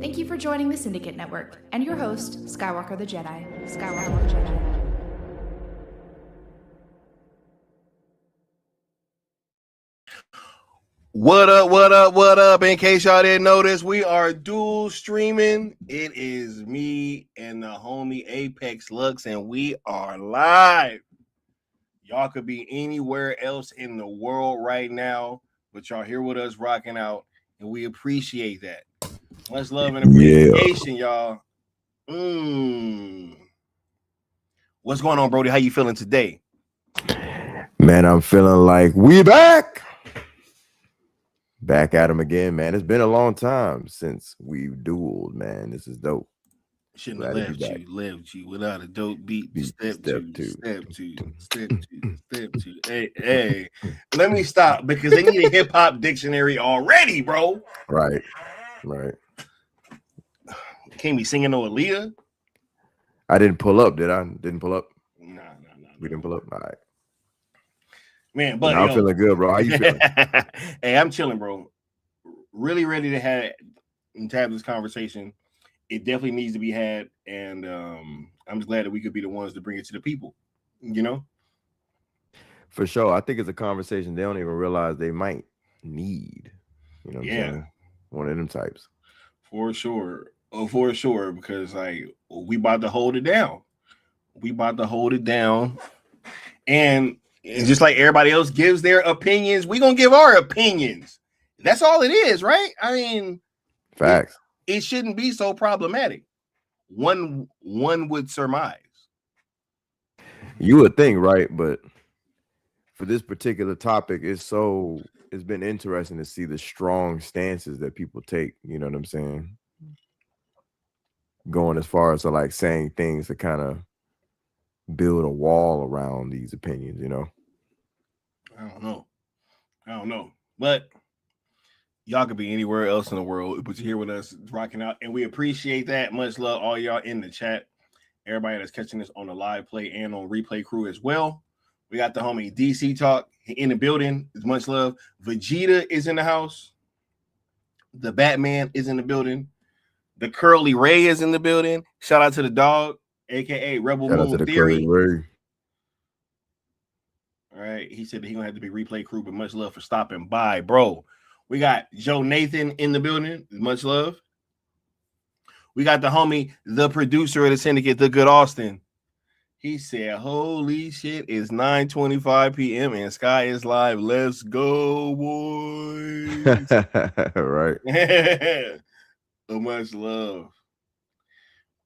Thank you for joining the Syndicate Network and your host, Skywalker the Jedi. Skywalker the Jedi. What up, what up, what up? In case y'all didn't notice, we are dual streaming. It is me and the homie Apex Lux, and we are live. Y'all could be anywhere else in the world right now, but y'all here with us rocking out, and we appreciate that. Much love and appreciation, y'all. What's going on, Brody? How you feeling today? Man, I'm feeling like we back at him again, man. It's been a long time since we've dueled, man. This is dope. Shouldn't have left you without a dope beat. Step two. Hey, let me stop because they need a hip hop dictionary already, bro. Right. Can't be singing no Aaliyah. I didn't pull up, did I? Didn't pull up? No. We didn't pull up. All right. Man, but I'm feeling good, bro. How you feeling? Hey, I'm chilling, bro. Really ready to have this conversation. It definitely needs to be had, and I'm just glad that we could be the ones to bring it to the people, you know? For sure. I think it's a conversation they don't even realize they might need. You know what I'm saying? One of them types. For sure. Oh, for sure, because like we about to hold it down. And just like everybody else gives their opinions, we're gonna give our opinions. That's all it is, right? I mean, facts. It shouldn't be so problematic. One would surmise. You would think, right? But for this particular topic, it's been interesting to see the strong stances that people take. You know what I'm saying? Going as far as to like saying things to kind of build a wall around these opinions, you know? I don't know. But y'all could be anywhere else in the world, but you're here with us rocking out, and we appreciate that. Much love, all y'all in the chat. Everybody that's catching this on the live play and on replay crew as well. We got the homie DC Talk in the building. Much love. Vegeta is in the house. The Batman is in the building. The Curly Ray is in the building. Shout out to the dog, aka Rebel Moon Theory. All right, he said that he gonna have to be replay crew, but much love for stopping by, bro. We got Joe Nathan in the building. Much love. We got the homie, the producer of the Syndicate, the Good Austin. He said, "Holy shit, it's 9:25 p.m. and Sky is live. Let's go, boys!" Right. So much love.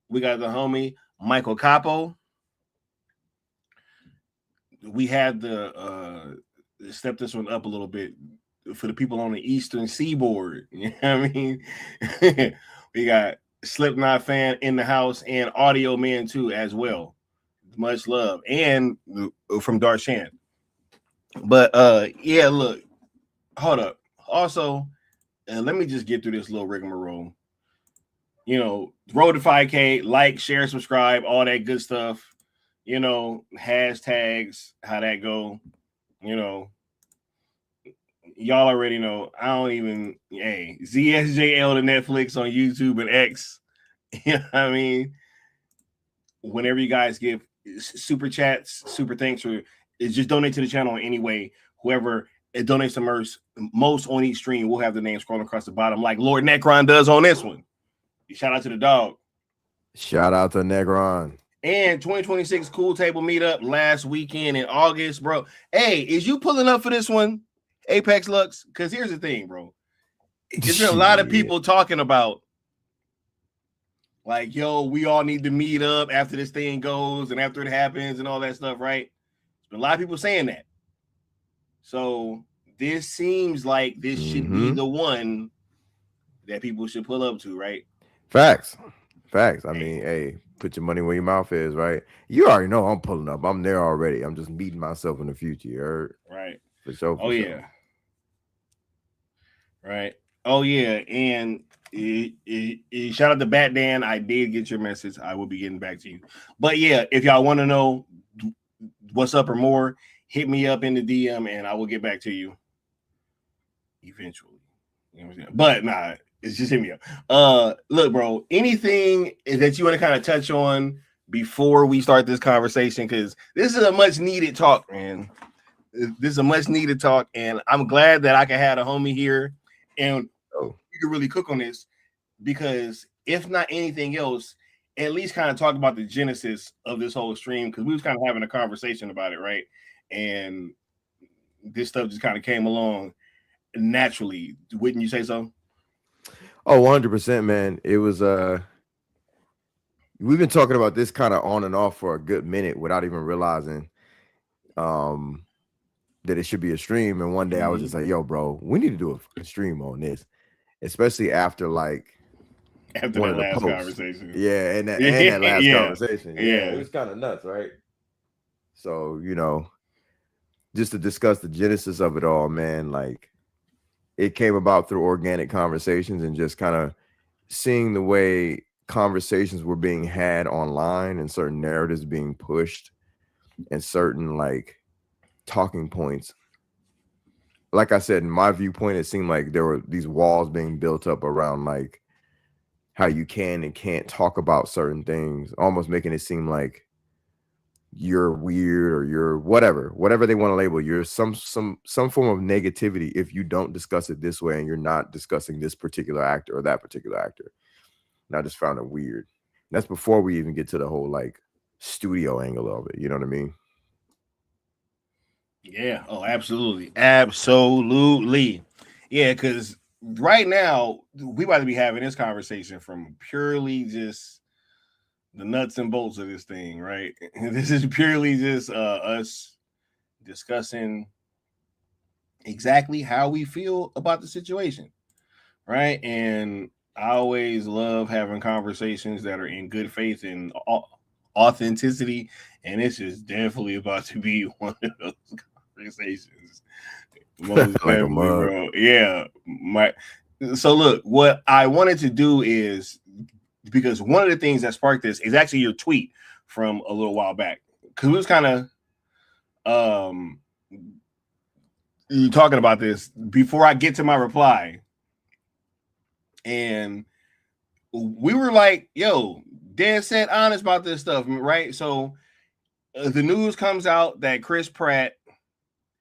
We got the homie Michael Capo. We had to step this one up a little bit for the people on the Eastern Seaboard. You know what I mean? We got Slipknot fan in the house and Audio Man too as well. Much love. And from Darshan. But yeah, look, hold up. Also, let me just get through this little rigmarole. You know, road to 5K, like, share, subscribe, all that good stuff. You know, hashtags, how that go. You know, y'all already know. I don't even, ZSJL to Netflix on YouTube and X. You know what I mean? Whenever you guys give super chats, super thanks for it's just donate to the channel in any way. Whoever it donates the most on each stream, we'll have the name scrolling across the bottom, like Lord Necron does on this one. Shout out to the dog. Shout out to Necron. And 2026 Cool Table Meetup last weekend in August, bro. Hey, is you pulling up for this one, Apex Lux? Because here's the thing, bro. There's been a lot of people talking about, like, yo, we all need to meet up after this thing goes and after it happens and all that stuff, right? There's been a lot of people saying that. So this seems like this should be the one that people should pull up to, right? Facts. I mean, hey, put your money where your mouth is, right? You already know I'm pulling up. I'm there already. I'm just meeting myself in the future. You heard? Right. For sure. Yeah. Right. Oh, yeah. And shout out to Bat Dan. I did get your message. I will be getting back to you. But yeah, if y'all want to know what's up or more, hit me up in the DM and I will get back to you eventually. You know what I'm saying? But nah, it's just hit me up. Look, bro, anything that you want to kind of touch on before we start this conversation? Because this is a much needed talk, man. This is a much needed talk, and I'm glad that I can have a homie here and we can really cook on this, because if not anything else, at least kind of talk about the genesis of this whole stream, because we was kind of having a conversation about it, right? And this stuff just kind of came along naturally. Wouldn't you say so? Oh, 100%, man. It was we've been talking about this kind of on and off for a good minute without even realizing that it should be a stream. And one day I was just like, yo, bro, we need to do a stream on this, especially after one that last conversation. Yeah, and that last conversation. Yeah, it was kind of nuts, right? So, just to discuss the genesis of it all, man, like it came about through organic conversations and just kind of seeing the way conversations were being had online and certain narratives being pushed and certain talking points. Like I said, in my viewpoint, it seemed like there were these walls being built up around how you can and can't talk about certain things, almost making it seem like you're weird or you're whatever they want to label. You're some form of negativity if you don't discuss it this way and you're not discussing this particular actor or that particular actor. And I just found it weird. And that's before we even get to the whole studio angle of it. You know what I mean? Yeah. Oh, absolutely. Absolutely. Yeah, because right now we about to be having this conversation from purely just the nuts and bolts of this thing, right? This is purely just us discussing exactly how we feel about the situation, right? And I always love having conversations that are in good faith and authenticity, and this is definitely about to be one of those conversations. Most definitely, bro. Yeah. So look, what I wanted to do is, because one of the things that sparked this is actually your tweet from a little while back, because we was kind of talking about this before I get to my reply, and we were like, yo, dead set honest about this stuff, right? So the news comes out that Chris Pratt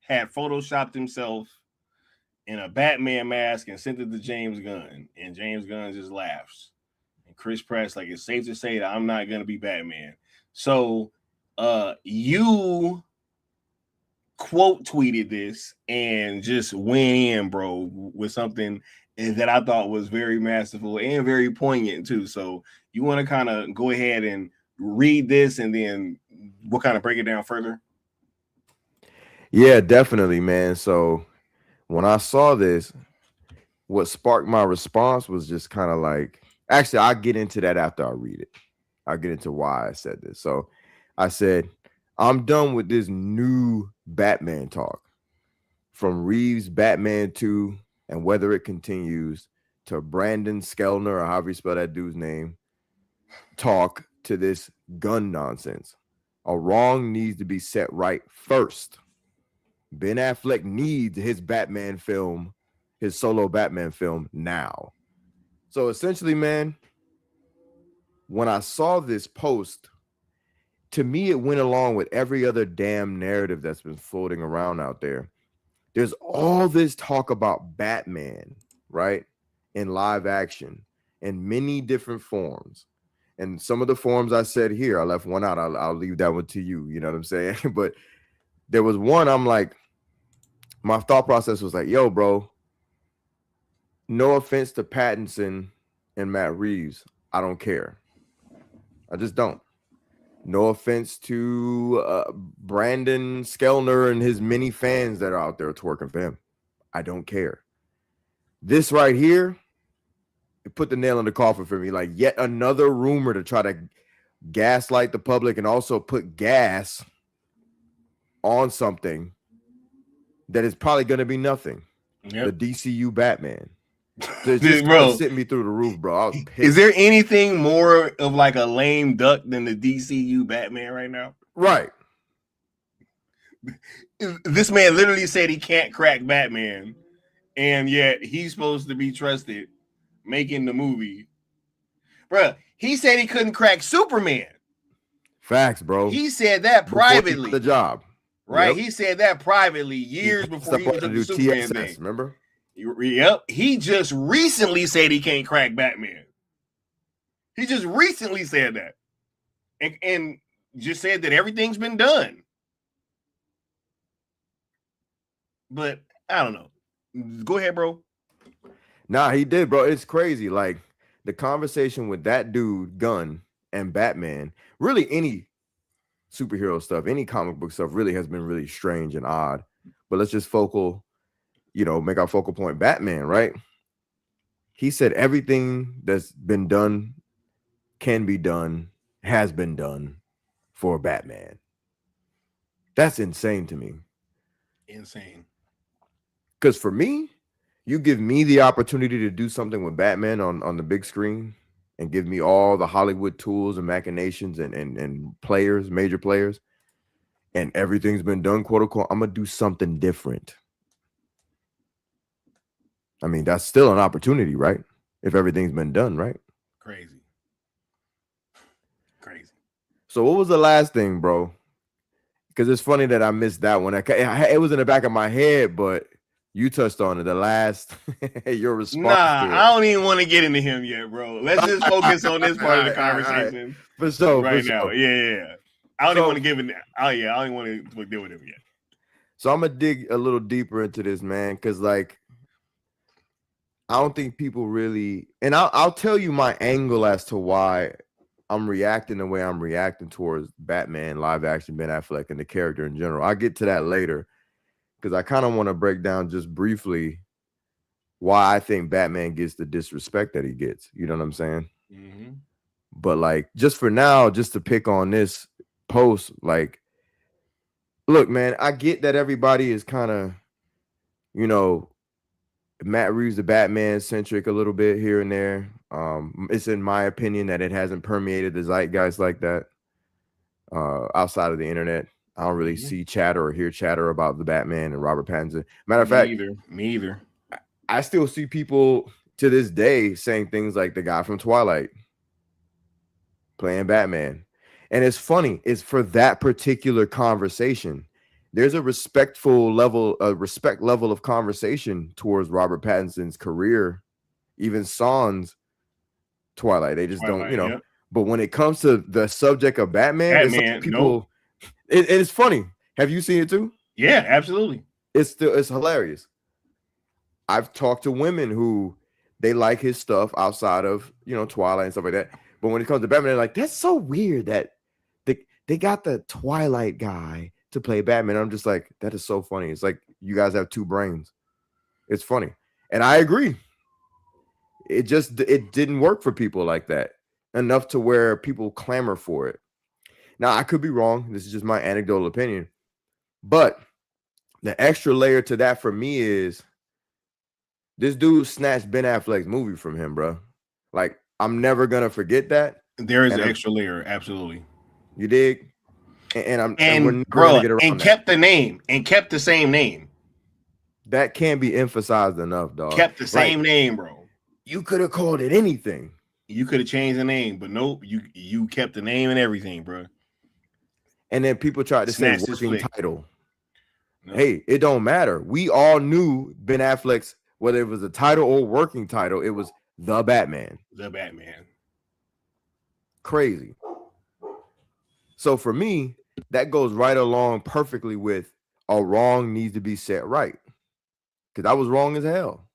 had photoshopped himself in a Batman mask and sent it to James Gunn, and James Gunn just laughs. And Chris Pratt's like, it's safe to say that I'm not going to be Batman. So you quote tweeted this and just went in, bro, with something that I thought was very masterful and very poignant too. So you want to kind of go ahead and read this, and then we'll kind of break it down further? Yeah, definitely, man. So when I saw this, what sparked my response was just kind of actually, I'll get into that after I read it. I'll get into why I said this. So I said, I'm done with this new Batman talk. From Reeves' Batman 2 and whether it continues, to Brandon Skellner, or however you spell that dude's name, talk, to this gun nonsense. A wrong needs to be set right first. Ben Affleck needs his Batman film, his solo Batman film now. So essentially, man, when I saw this post, to me, it went along with every other damn narrative that's been floating around out there. There's all this talk about Batman, right? In live action, in many different forms. And some of the forms I said here, I left one out. I'll leave that one to you. You know what I'm saying? But there was one, I'm like, my thought process was like, yo, bro, no offense to Pattinson and Matt Reeves. I don't care. I just don't. No offense to Brandon Skellner and his many fans that are out there twerking for him. I don't care. This right here, it put the nail in the coffin for me. Like yet another rumor to try to gaslight the public and also put gas on something that is probably going to be nothing. Yep. The DCU Batman. It's just sitting me through the roof, bro. I was pissed. Is there anything more of like a lame duck than the DCU Batman right now? Right. This man literally said he can't crack Batman, and yet he's supposed to be trusted making the movie. Bruh, he said he couldn't crack Superman. Facts, bro. He said that Before he got privately. the job. Right? Yep. He said that privately years before he even took the Superman thing. Remember? Yep. He just recently said he can't crack Batman. He just recently said that. And just said that everything's been done. But I don't know. Go ahead, bro. Nah, he did, bro. It's crazy. Like the conversation with that dude, Gunn, and Batman, really any superhero stuff, any comic book stuff really has been really strange and odd. But let's just make our focal point Batman, right? He said everything that's been done can be done, has been done for Batman. That's insane to me. Insane. Because for me, you give me the opportunity to do something with Batman on the big screen and give me all the Hollywood tools and machinations and players, major players, and everything's been done, quote unquote, I'm going to do something different. I mean, that's still an opportunity, right? If everything's been done, right? Crazy. So what was the last thing, bro? Because it's funny that I missed that one. It was in the back of my head, but you touched on it. The last, your response. Nah, I don't even want to get into him yet, bro. Let's just focus on this part of the conversation for sure, right now. Yeah. I don't even want to give it. I don't even want to deal with him yet. So I'm gonna dig a little deeper into this, man, because like I don't think people really, and I'll tell you my angle as to why I'm reacting the way I'm reacting towards Batman live action Ben Affleck and the character in general. I'll get to that later because I kind of want to break down just briefly why I think Batman gets the disrespect that he gets. You know what I'm saying? Mm-hmm. But like, just for now, just to pick on this post, like, look, man, I get that everybody is kind of, Matt Reeves, the Batman centric a little bit here and there. It's in my opinion that it hasn't permeated the zeitgeist like that outside of the internet. I don't really see chatter or hear chatter about the Batman and Robert Pattinson. Matter of fact, me either. I still see people to this day saying things like the guy from Twilight playing Batman. And it's funny, it's for that particular conversation. There's a respect level of conversation towards Robert Pattinson's career, even Son's Twilight. They just don't, Yep. But when it comes to the subject of Batman, it's like people, it's funny. Have you seen it too? Yeah, absolutely. It's hilarious. I've talked to women who they like his stuff outside of, Twilight and stuff like that. But when it comes to Batman, they're like, that's so weird that they got the Twilight guy to play Batman. I'm just like, that is so funny. It's like you guys have two brains. It's funny. And I agree. It didn't work for people like that enough to where people clamor for it. Now, I could be wrong. This is just my anecdotal opinion. But the extra layer to that for me is this dude snatched Ben Affleck's movie from him, bro. Like, I'm never going to forget that. There is an extra layer. Absolutely. You dig? And kept the name and kept the same name. That can't be emphasized enough, dog. Kept the same name, bro. You could have called it anything. You could have changed the name, but nope, you kept the name and everything, bro. And then people tried to say working title. No. Hey, it don't matter. We all knew Ben Affleck's, whether it was a title or working title, it was The Batman. The Batman. Crazy. So for me, that goes right along perfectly with a wrong needs to be set right. Because I was wrong as hell.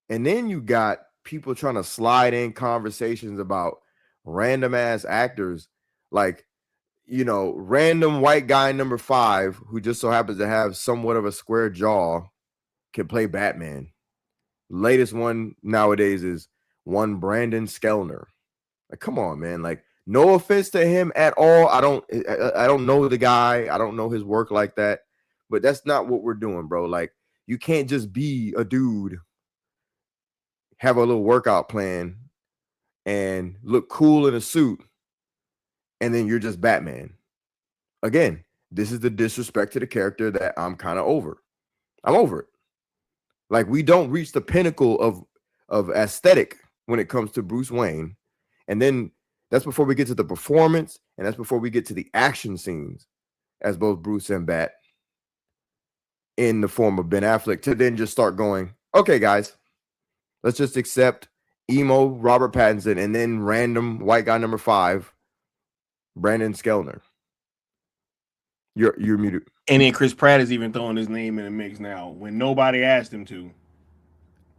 And then you got people trying to slide in conversations about random ass actors, like, random white guy number 5 who just so happens to have somewhat of a square jaw can play Batman. Latest one nowadays is one Brandon Skellner. Like, come on, man. Like, no offense to him at all. I don't know the guy. I don't know his work like that. But that's not what we're doing, bro. Like, you can't just be a dude, have a little workout plan, and look cool in a suit, and then you're just Batman. Again, this is the disrespect to the character that I'm kind of over. I'm over it. Like we don't reach the pinnacle of aesthetic when it comes to Bruce Wayne. And then that's before we get to the performance, and that's before we get to the action scenes as both Bruce and Bat in the form of Ben Affleck, to then just start going, okay, guys, let's just accept emo Robert Pattinson and then random white guy number 5, Brandon Skellner. You're muted. And then Chris Pratt is even throwing his name in the mix now when nobody asked him to.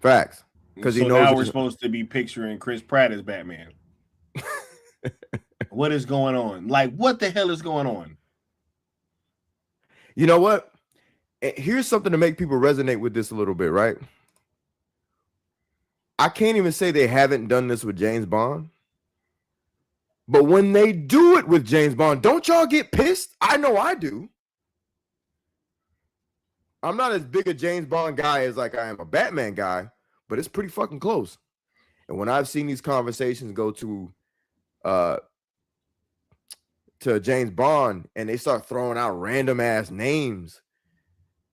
Facts. Because so he knows now we're supposed to be picturing Chris Pratt as Batman. What is going on? Like, what the hell is going on? You know what? Here's something to make people resonate with this a little bit, right? I can't even say they haven't done this with James Bond. But when they do it with James Bond, don't y'all get pissed? I know I do. I'm not as big a James Bond guy as like I am a Batman guy, but it's pretty fucking close. And when I've seen these conversations go to James Bond and they start throwing out random ass names,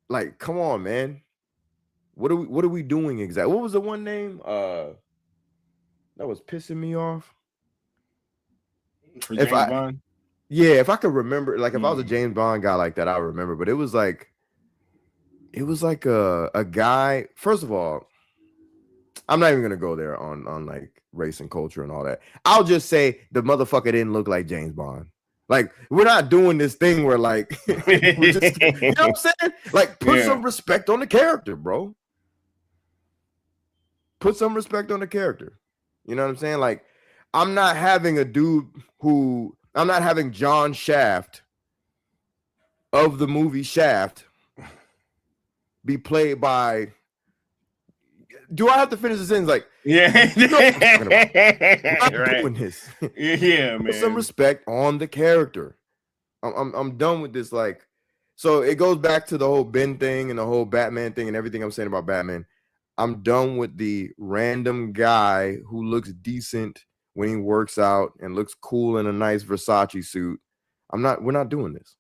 like, come on, man. What are we doing exactly? What was the one name that was pissing me off? For James Bond? Yeah, if I could remember, like if I was a James Bond guy like that, I would remember. But it was like a guy. First of all, I'm not even gonna go there on like race and culture and all that. I'll just say the motherfucker didn't look like James Bond. Like, we're not doing this thing where like we're just, you know what I'm saying? Like, put some respect on the character, bro. Put some respect on the character. You know what I'm saying? Like, I'm not having John Shaft of the movie Shaft be played by. Do I have to finish the sentence? Like, yeah, you know I'm right. doing this. Yeah, man. Put some respect on the character. I'm done with this. Like, so it goes back to the whole Ben thing and the whole Batman thing and everything I'm saying about Batman. I'm done with the random guy who looks decent when he works out and looks cool in a nice Versace suit. We're not doing this.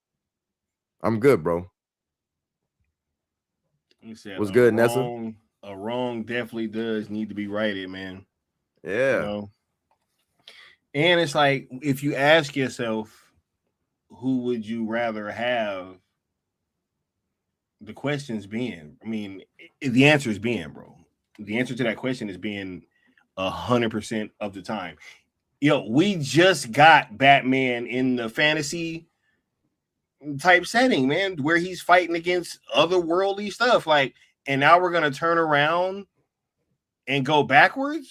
I'm good, bro. What's good, Nessa? A wrong definitely does need to be righted, man. Yeah. You know? And it's like, if you ask yourself, who would you rather have? The question's being, I mean, the answer is being, bro. The answer to that question is being 100% of the time. We just got Batman in the fantasy type setting, man, where he's fighting against otherworldly stuff. Like, and now we're gonna turn around and go backwards.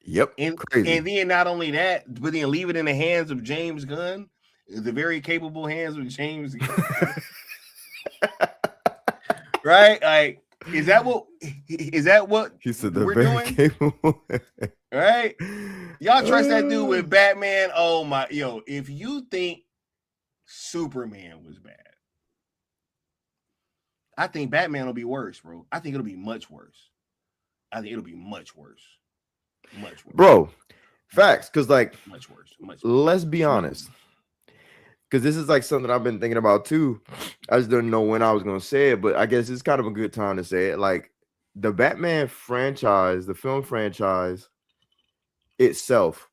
Yep. Crazy. And then not only that, but then leave it in the hands of James Gunn, the very capable hands of James Gunn. Right? Like, is that what he said? We're doing? Capable. Right? Y'all trust that dude with Batman? Oh my, if you think Superman was bad, I think Batman will be worse, bro. I think it'll be much worse. Much worse. Bro, facts. Because, like, much worse. Let's be honest. Because this is like something I've been thinking about too. I just didn't know when I was going to say it, but I guess it's kind of a good time to say it. Like, the Batman franchise, the film franchise itself,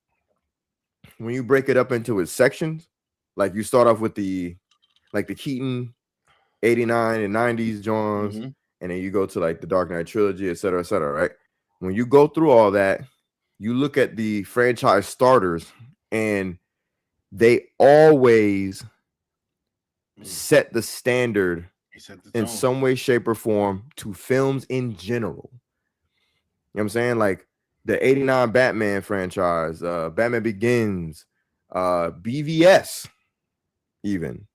when you break it up into its sections, like you start off with the Keaton 89 and 90s Johns, and then you go to like the Dark Knight trilogy, et cetera, right? When you go through all that, you look at the franchise starters, and they always set the standard in some way, shape, or form to films in general. You know what I'm saying? Like the 89 Batman franchise, Batman Begins, BVS, even.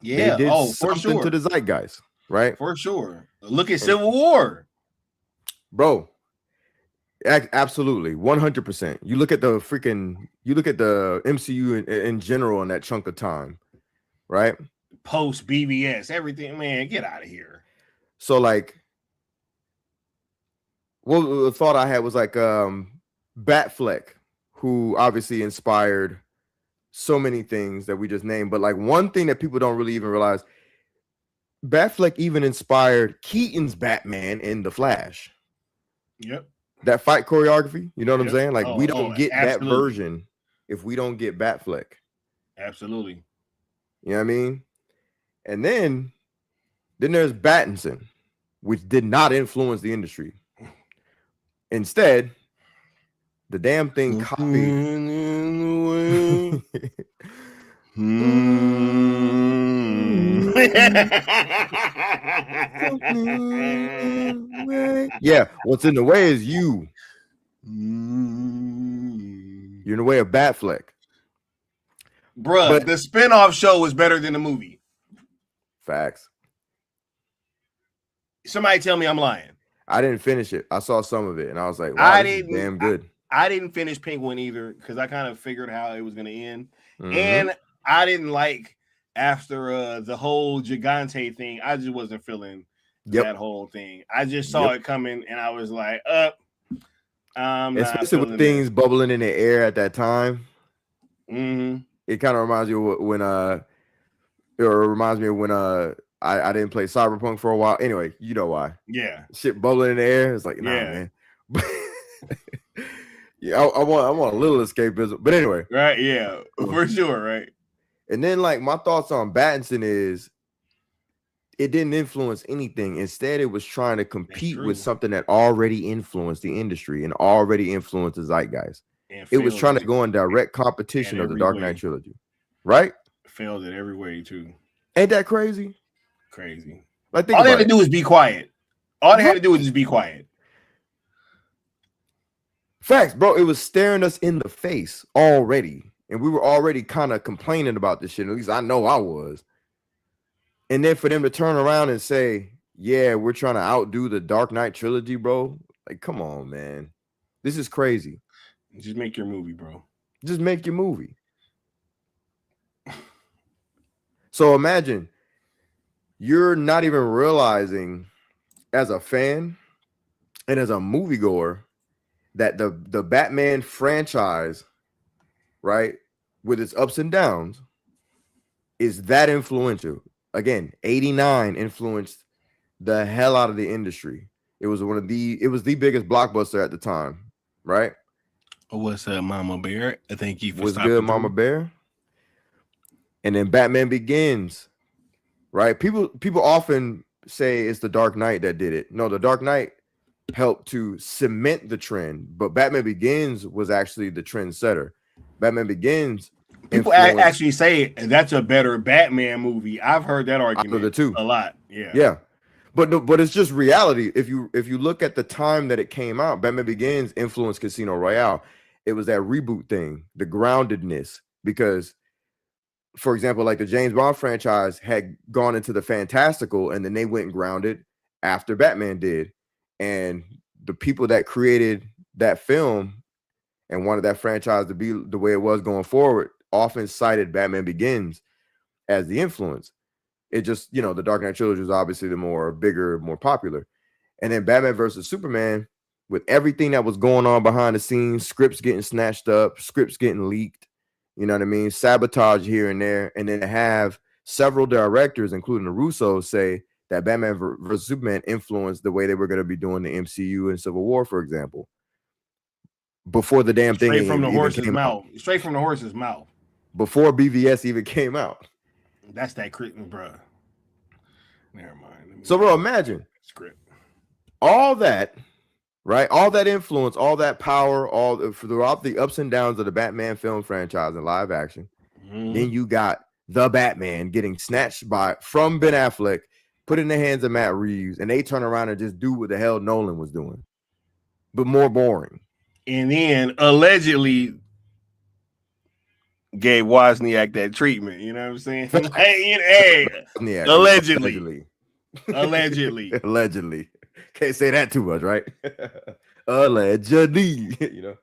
Yeah, they did for something sure. to the zeitgeist, right? For sure. Look at Civil War. Bro, absolutely, 100%. You look at the MCU in general in that chunk of time, right? Post BVS, everything, man, get out of here. So, like, what the thought I had was like Batfleck, who obviously inspired so many things that we just named, but like one thing that people don't really even realize, Affleck even inspired Keaton's Batman in The Flash. Yep. That fight choreography, you know what I'm Yep. saying? Like we don't get that absolutely. version if we don't get Affleck. Absolutely. You know what I mean? And then there's Battinson, which did not influence the industry. Instead, the damn thing copied. Yeah, what's in the way is you. You're in the way of Affleck. Bruh, But the spinoff show was better than the movie. Facts. Somebody tell me I'm lying. I didn't finish it. I saw some of it and I was like, wow, this is damn good. I didn't finish Penguin either because I kind of figured how it was going to end. And I didn't like after the whole Gigante thing. I just wasn't feeling that whole thing. I just saw it coming and I was like, especially with things bubbling in the air at that time. It kind of reminds you of when I didn't play Cyberpunk for a while. Anyway, you know why. Yeah. Shit bubbling in the air. It's like, nah, man. Yeah, I want a little escapism. But anyway. Right, yeah. For sure, right? And then like my thoughts on Battinson is it didn't influence anything. Instead, it was trying to compete with something that already influenced the industry and already influenced the zeitgeist. It was trying to go in direct competition of the Dark Knight trilogy. Right? Failed in every way, too. Ain't that crazy? Crazy. Like, all they had to do was be quiet. All they had to do was just be quiet. Facts, bro. It was staring us in the face already. And we were already kind of complaining about this shit. At least I know I was. And then for them to turn around and say, yeah, we're trying to outdo the Dark Knight trilogy, bro. Like, come on, man. This is crazy. Just make your movie, bro. Just make your movie. So imagine you're not even realizing as a fan and as a moviegoer that the Batman franchise, right, with its ups and downs, is that influential. Again, 89 influenced the hell out of the industry. It was the biggest blockbuster at the time, right? What's up, Mama Bear? Thank you for What's good, Mama Bear? And then Batman Begins, right? People often say it's the Dark Knight that did it. No, the Dark Knight helped to cement the trend, but Batman Begins was actually the trendsetter. Batman Begins. People actually say that's a better Batman movie. I've heard that argument a lot. Yeah, yeah, but it's just reality. If you look at the time that it came out, Batman Begins influenced Casino Royale. It was that reboot thing, the groundedness, because, for example, like the James Bond franchise had gone into the fantastical, and then they went grounded after Batman did. And the people that created that film and wanted that franchise to be the way it was going forward often cited Batman Begins as the influence. It just, the Dark Knight trilogy was obviously the more bigger, more popular. And then Batman versus Superman, with everything that was going on behind the scenes, scripts getting snatched up, scripts getting leaked, you know what I mean? Sabotage here and there. And then to have several directors, including the Russos, say that Batman versus Superman influenced the way they were going to be doing the MCU and Civil War, for example. Before the damn thing Straight from the horse's mouth. Straight from the horse's mouth. Before BVS even came out. That's that creeping, bro. Never mind. So, bro, imagine script. All that, right? All that influence, all that power, throughout the ups and downs of the Batman film franchise and live action. Then you got the Batman getting snatched from Ben Affleck, put in the hands of Matt Reeves, and they turn around and just do what the hell Nolan was doing, but more boring. And then allegedly gave Wozniak that treatment. You know what I'm saying? Hey, allegedly. Allegedly. Can't say that too much, right? Allegedly.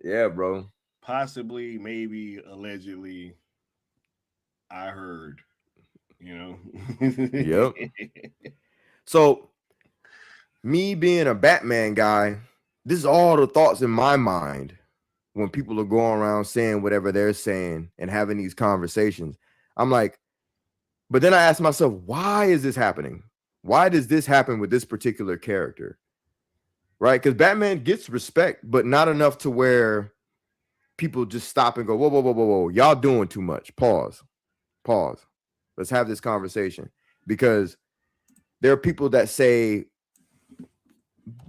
Yeah, bro. Possibly, maybe, allegedly. I heard. Yep. So, me being a Batman guy, this is all the thoughts in my mind when people are going around saying whatever they're saying and having these conversations. I'm like, But then I asked myself, why is this happening? Why does this happen with this particular character? Right? Because Batman gets respect, but not enough to where people just stop and go, whoa, whoa, whoa, whoa, whoa. Y'all doing too much. Pause. Let's have this conversation. Because there are people that say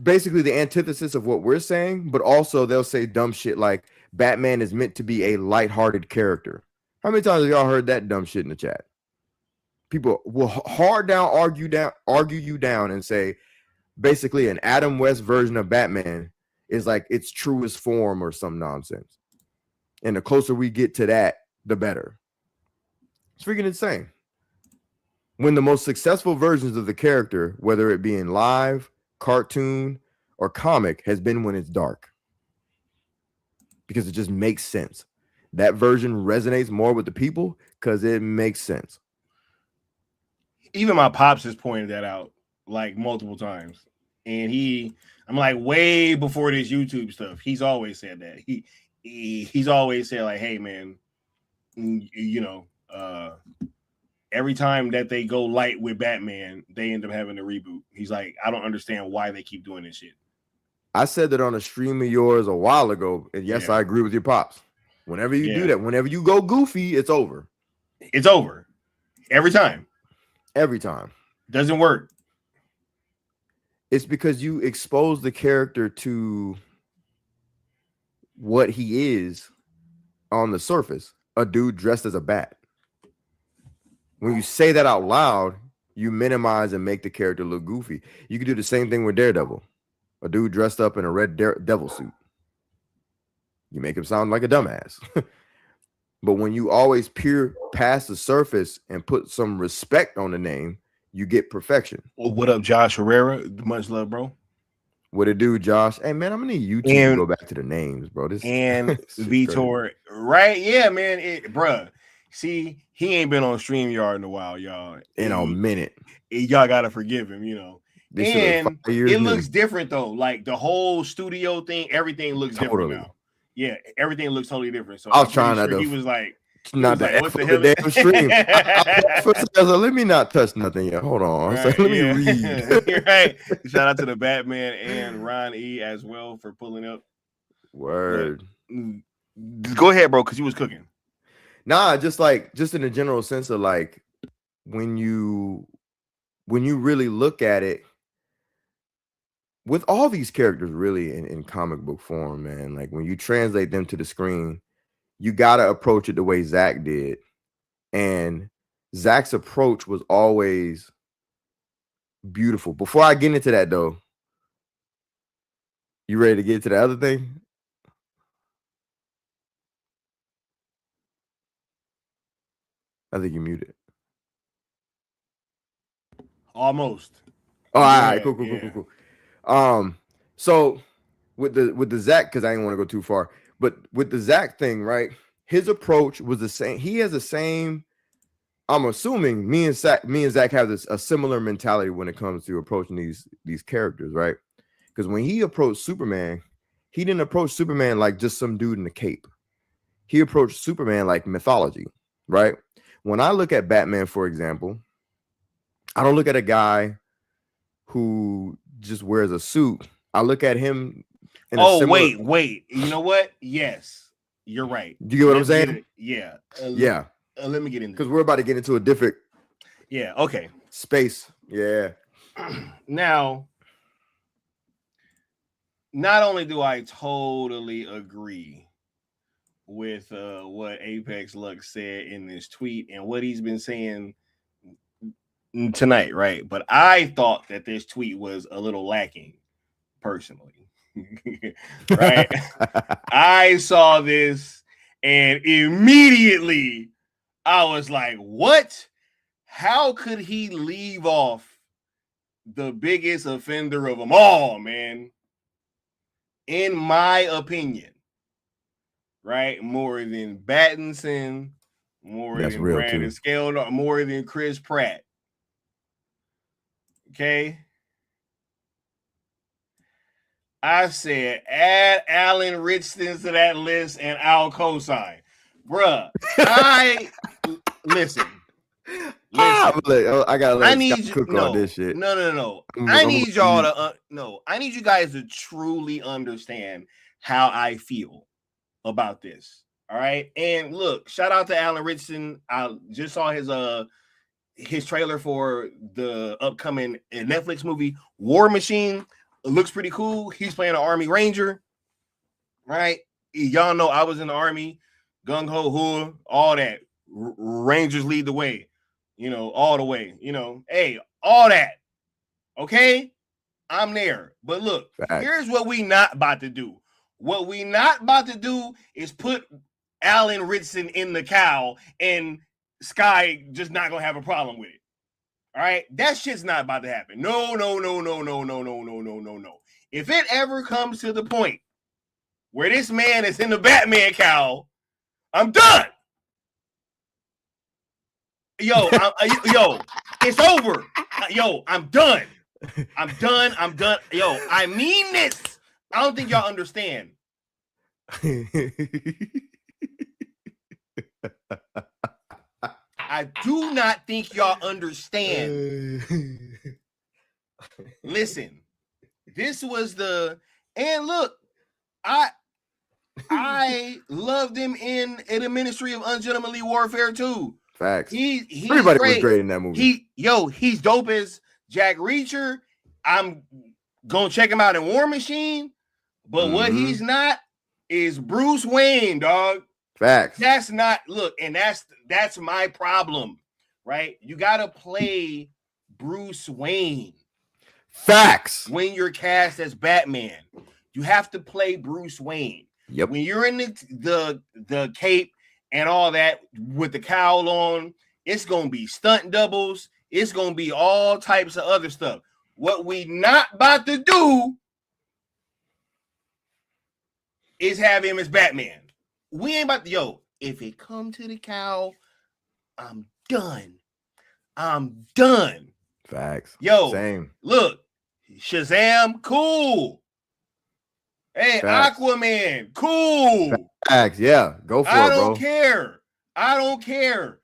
basically the antithesis of what we're saying, but also they'll say dumb shit like Batman is meant to be a lighthearted character. How many times have y'all heard that dumb shit in the chat? People will argue you down and say basically an Adam West version of Batman is like its truest form or some nonsense. And the closer we get to that, the better. It's freaking insane. When the most successful versions of the character, whether it be in live, cartoon, or comic, has been when it's dark. Because it just makes sense. That version resonates more with the people because it makes sense. Even my pops has pointed that out like multiple times. And I'm like, way before this YouTube stuff, he's always said that. He's always said, like, hey man, you know, every time that they go light with Batman, they end up having to reboot. He's like, I don't understand why they keep doing this shit. I said that on a stream of yours a while ago, and yes, I agree with your pops. Whenever you do that, whenever you go goofy, it's over. It's over. Every time. Every time. Doesn't work. It's because you expose the character to what he is on the surface, a dude dressed as a bat. When you say that out loud, you minimize and make the character look goofy. You can do the same thing with Daredevil, a dude dressed up in a red devil suit. You make him sound like a dumbass. But when you always peer past the surface and put some respect on the name, you get perfection. Well, what up, Josh Herrera? Much love, bro. What it do, Josh? Hey, man, I'm gonna need you to go back to the names, bro. This and Vitor, right? Yeah, man, bruh. See, he ain't been on StreamYard in a while, y'all. In a minute. Y'all gotta forgive him, you know. And it looks different though. Like the whole studio thing, everything looks different now. Yeah, everything looks totally different. So I was trying he was like, not the what the damn stream. I was like, let me not touch nothing yet. Hold on. Right, let me read. Right. Shout out to the Batman and Ron E as well for pulling up. Word. But, go ahead, bro, because you was cooking. Nah, just in a general sense of like when you really look at it with all these characters really in comic book form, man, like when you translate them to the screen, you got to approach it the way Zach did. And Zach's approach was always beautiful. Before I get into that, though, you ready to get to the other thing? I think you muted. Almost. Oh, all right, cool. So with the Zach, because I didn't want to go too far, but with the Zach thing, right? His approach was the same. He has the same. I'm assuming me and Zach have a similar mentality when it comes to approaching these characters, right? Because when he approached Superman, he didn't approach Superman like just some dude in a cape. He approached Superman like mythology, right? When I look at Batman, for example, I don't look at a guy who just wears a suit. I look at him. Wait. You know what? Yes, you're right. Do you get what I'm saying? Yeah. Yeah. Let me get into because we're about to get into a different. Yeah. Okay. Space. Yeah. Now, not only do I totally agree with what Apex Lux said in this tweet and what he's been saying tonight, right? But I thought that this tweet was a little lacking, personally. Right? I saw this and immediately I was like, what? How could he leave off the biggest offender of them all, man? In my opinion, right? More than Battinson, more than Brandon Scale, more than Chris Pratt. Okay. I said, add Alan Richardson to that list and I'll co-sign. Bruh, listen. Listen, I gotta I let need Scott cook no, on this shit. no. I'm I gonna need y'all to no. I need you guys to truly understand how I feel about this. All right, and look, shout out to Alan Richardson. I just saw his trailer for the upcoming Netflix movie War Machine. It looks pretty cool. He's playing an Army Ranger, right? Y'all know I was in the Army, gung ho hoo, all that. Rangers lead the way, all the way. Hey, all that. Okay, I'm there. But look, here's what we not about to do. What we not about to do is put Alan Richardson in the cow and Sky just not gonna have a problem with it. All right, that shit's not about to happen. No. If it ever comes to the point where this man is in the Batman cowl, I'm done. Yo, it's over. Yo, I'm done. I'm done. Yo, I mean this. I don't think y'all understand. I do not think y'all understand. Listen, this was and look, I loved him in the Ministry of Ungentlemanly Warfare too. Facts. He's Everybody great. was great in that movie. He's dope as Jack Reacher. I'm gonna check him out in War Machine, but what he's not is Bruce Wayne, dog. Facts. That's not and that's my problem, right? You gotta play Bruce Wayne. Facts. When you're cast as Batman, you have to play Bruce Wayne. Yep. When you're in the cape and all that with the cowl on, it's gonna be stunt doubles. It's gonna be all types of other stuff. What we not about to do is have him as Batman. We ain't about to, if it come to the cow, I'm done. Facts. Same. Look, Shazam, cool. Hey, Facts. Aquaman, cool. Facts, yeah. Go for it, bro. I don't care.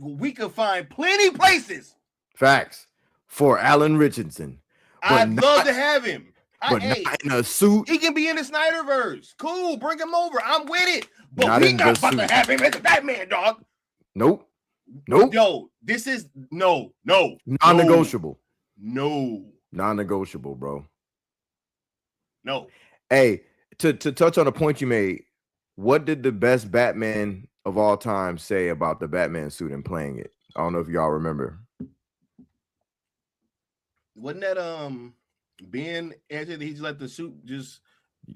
We could find plenty places. Facts. For Alan Richardson. I'd love to have him. But not in a suit. He can be in the Snyderverse. Cool, bring him over. I'm with it. But we not about to have him as a Batman, dog. Nope. Yo, this is no. Non-negotiable. No. Non-negotiable, bro. No. Hey, to touch on a point you made, what did the best Batman of all time say about the Batman suit and playing it? I don't know if y'all remember. Wasn't that Ben answered that he just let the suit just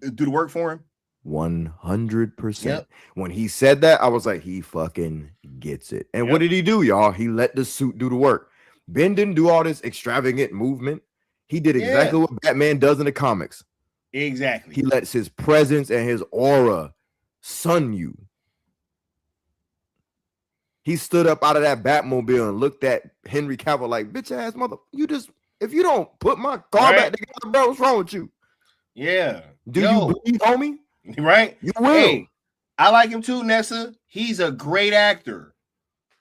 do the work for him? 100%. Yep. When he said that, I was like, he fucking gets it. And what did he do, y'all? He let the suit do the work. Ben didn't do all this extravagant movement. He did exactly what Batman does in the comics. Exactly. He lets his presence and his aura sun you. He stood up out of that Batmobile and looked at Henry Cavill like, bitch ass mother, if you don't put my car back together, bro, what's wrong with you? Yeah. Do you bleed, homie? Right? You will. Hey, I like him too, Nessa. He's a great actor.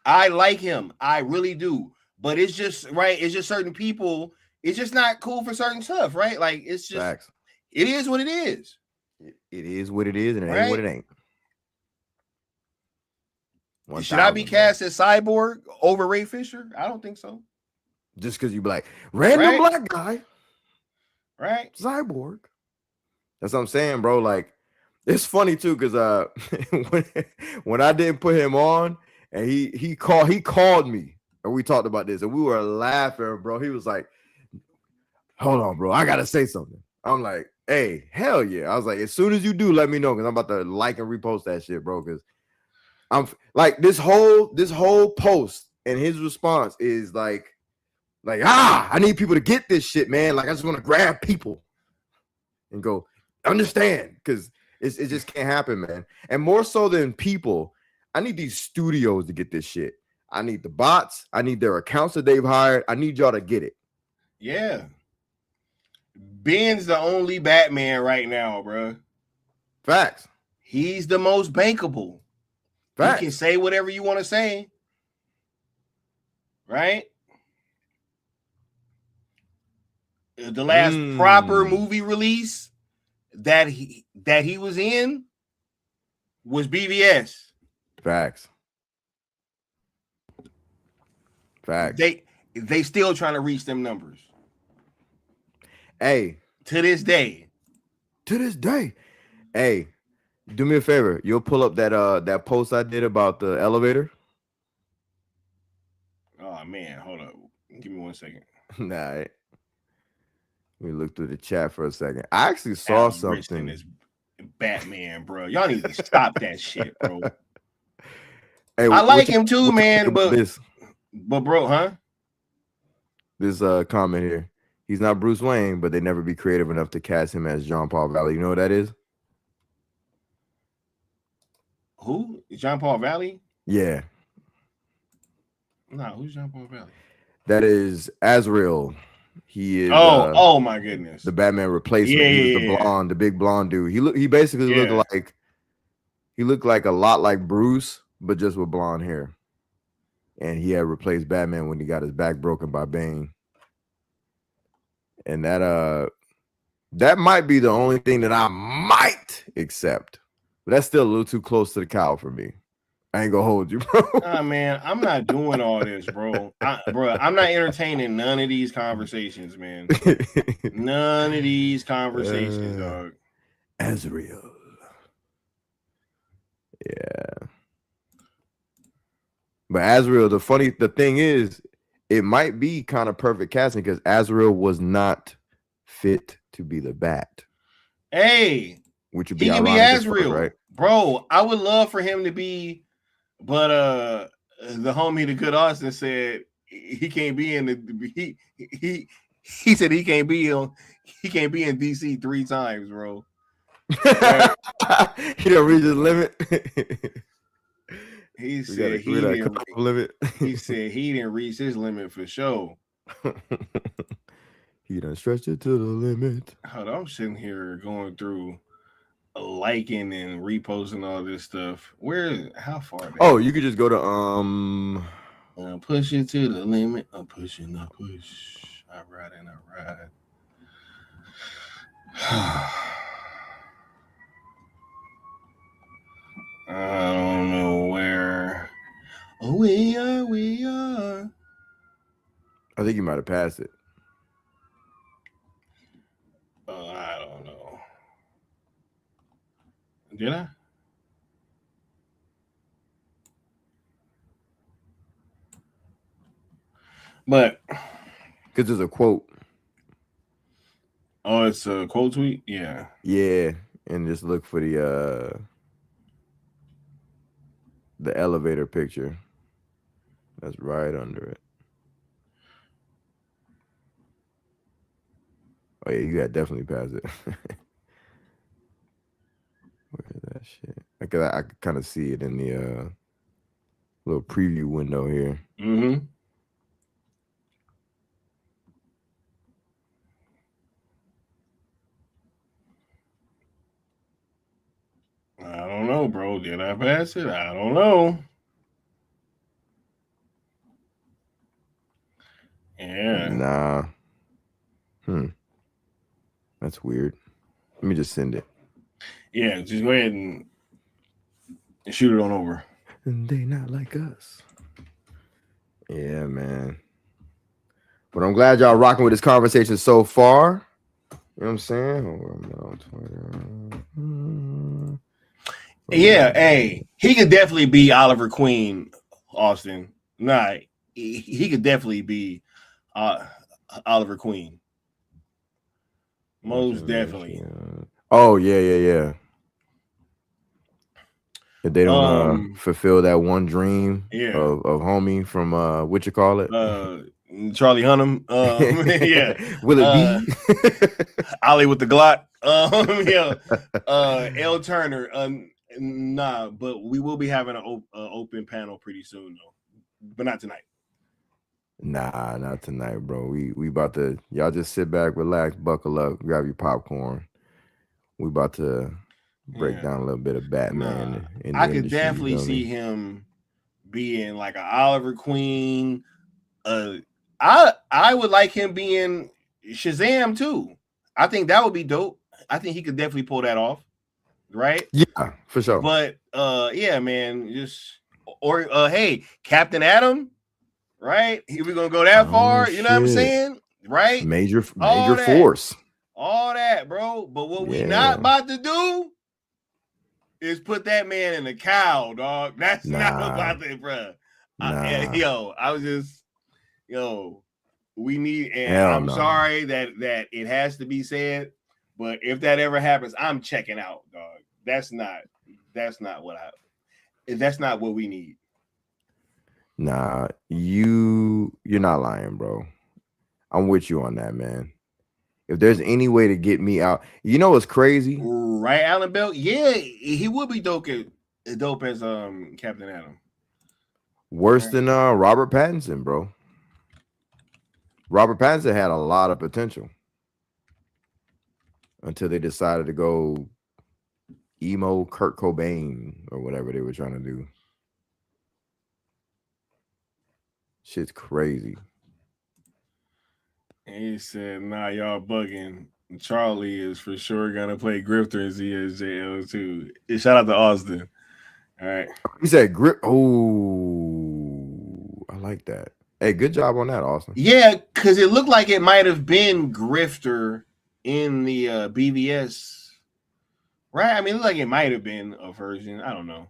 I like him. I really do. But it's just, it's just certain people, it's just not cool for certain stuff, right? Like, it's just, Facts. It is what it is. It is what it is, and it ain't what it ain't. Should I be cast as Cyborg over Ray Fisher? I don't think so. Just because you be like, random black guy. Right. Cyborg. That's what I'm saying, bro. Like, it's funny too, because when I didn't put him on and he called me and we talked about this and we were laughing, bro. He was like, hold on, bro. I gotta say something. I'm like, hey, hell yeah. I was like, as soon as you do, let me know, because I'm about to like and repost that shit, bro. Because I'm like, this whole post and his response is like, I need people to get this shit, man. Like, I just want to grab people and go, understand, because it just can't happen, man. And more so than people, I need these studios to get this shit. I need the bots. I need their accounts that they've hired. I need y'all to get it. Yeah. Ben's the only Batman right now, bro. Facts. He's the most bankable. Facts. You can say whatever you want to say. right? The last proper movie release that he was in was BVS. Facts. They still trying to reach them numbers. Hey, to this day. Hey, do me a favor. You'll pull up that post I did about the elevator. Oh man, hold up. Give me 1 second. Nah. Let me look through the chat for a second. I actually saw something. Is Batman, bro. Y'all need to stop that shit, bro. Hey, I like him too, man. But bro, huh? This comment here. He's not Bruce Wayne, but they never be creative enough to cast him as John Paul Valley. You know what that is? Who? John Paul Valley? Yeah. Nah, who's John Paul Valley? That is Azrael. He is. Oh my goodness. The Batman replacement. Yeah, he was the blonde, the big blonde dude. He basically looked like a lot like Bruce, but just with blonde hair. And he had replaced Batman when he got his back broken by Bane. And that might be the only thing that I might accept. But that's still a little too close to the cow for me. I ain't gonna hold you, bro. Nah, man, I'm not doing all this, bro. I'm not entertaining none of these conversations, man. None of these conversations, dog. Azrael. Yeah. But Azrael, the thing is, it might be kind of perfect casting because Azrael was not fit to be the Bat. Hey, which would be he can be Azrael, right? Bro, I would love for him to be, but the homie, the good Austin said he can't be in the he said he can't be in DC 3 times, bro. He don't reach his limit. He said he didn't reach his limit for sure. He done stretched it to the limit. Hold on, I'm sitting here going through liking and reposting all this stuff. How far back? Oh, you could just go to push it to the limit. I'm pushing, I push. I ride and I ride. I don't know where. Oh, we are. I think you might have passed it. I don't know. Did I? But because there's a quote. Oh, it's a quote tweet? Yeah. Yeah. And just look for the elevator picture. That's right under it. Oh yeah, you got definitely passed it. Where's that shit? I could kind of see it in the little preview window here. Mm-hmm. I don't know, bro. Did I pass it? I don't know. Yeah. Nah. That's weird. Let me just send it. Yeah, just go ahead and shoot it on over. And they not like us. Yeah, man. But I'm glad y'all rocking with this conversation so far. You know what I'm saying? Yeah, hey, he could definitely be Oliver Queen, Austin. Nah, he could definitely be Oliver Queen. Most definitely. Oh, yeah. If they don't fulfill that one dream of homie from what you call it? Charlie Hunnam. Yeah. Will it be? Ollie with the Glock. L Turner. Nah, but we will be having an open panel pretty soon though. But not tonight. Nah, not tonight, bro. We about to, y'all just sit back, relax, buckle up, grab your popcorn. We about to break down a little bit of Batman. I could definitely see him being like an Oliver Queen, I would like him being Shazam too. I think that would be dope. I think he could definitely pull that off, right? Yeah, for sure. But yeah, man, just or hey, Captain Atom, right? Here we gonna go that far, you know what I'm saying? Right? Major All that. force. All that, bro. But what we Yeah. not about to do is put that man in a cow, dog. That's not about it, bro. Yo, I was just, we need, and Hell I'm no. sorry that it has to be said, but if that ever happens, I'm checking out, dog. That's not what we need. Nah, you're not lying, bro. I'm with you on that, man. If there's any way to get me out, you know what's crazy? Right, Alan Bell? Yeah, he would be dope as Captain Atom. Worse than Robert Pattinson, bro. Robert Pattinson had a lot of potential until they decided to go emo Kurt Cobain or whatever they were trying to do. Shit's crazy. And he said, nah, y'all bugging. Charlie is for sure gonna play Grifter as he is JL too. Shout out to Austin. All right. He said grip. Oh, I like that. Hey, good job on that, Austin. Yeah, because it looked like it might have been Grifter in the BVS. Right? I mean, it looked like it might have been a version. I don't know.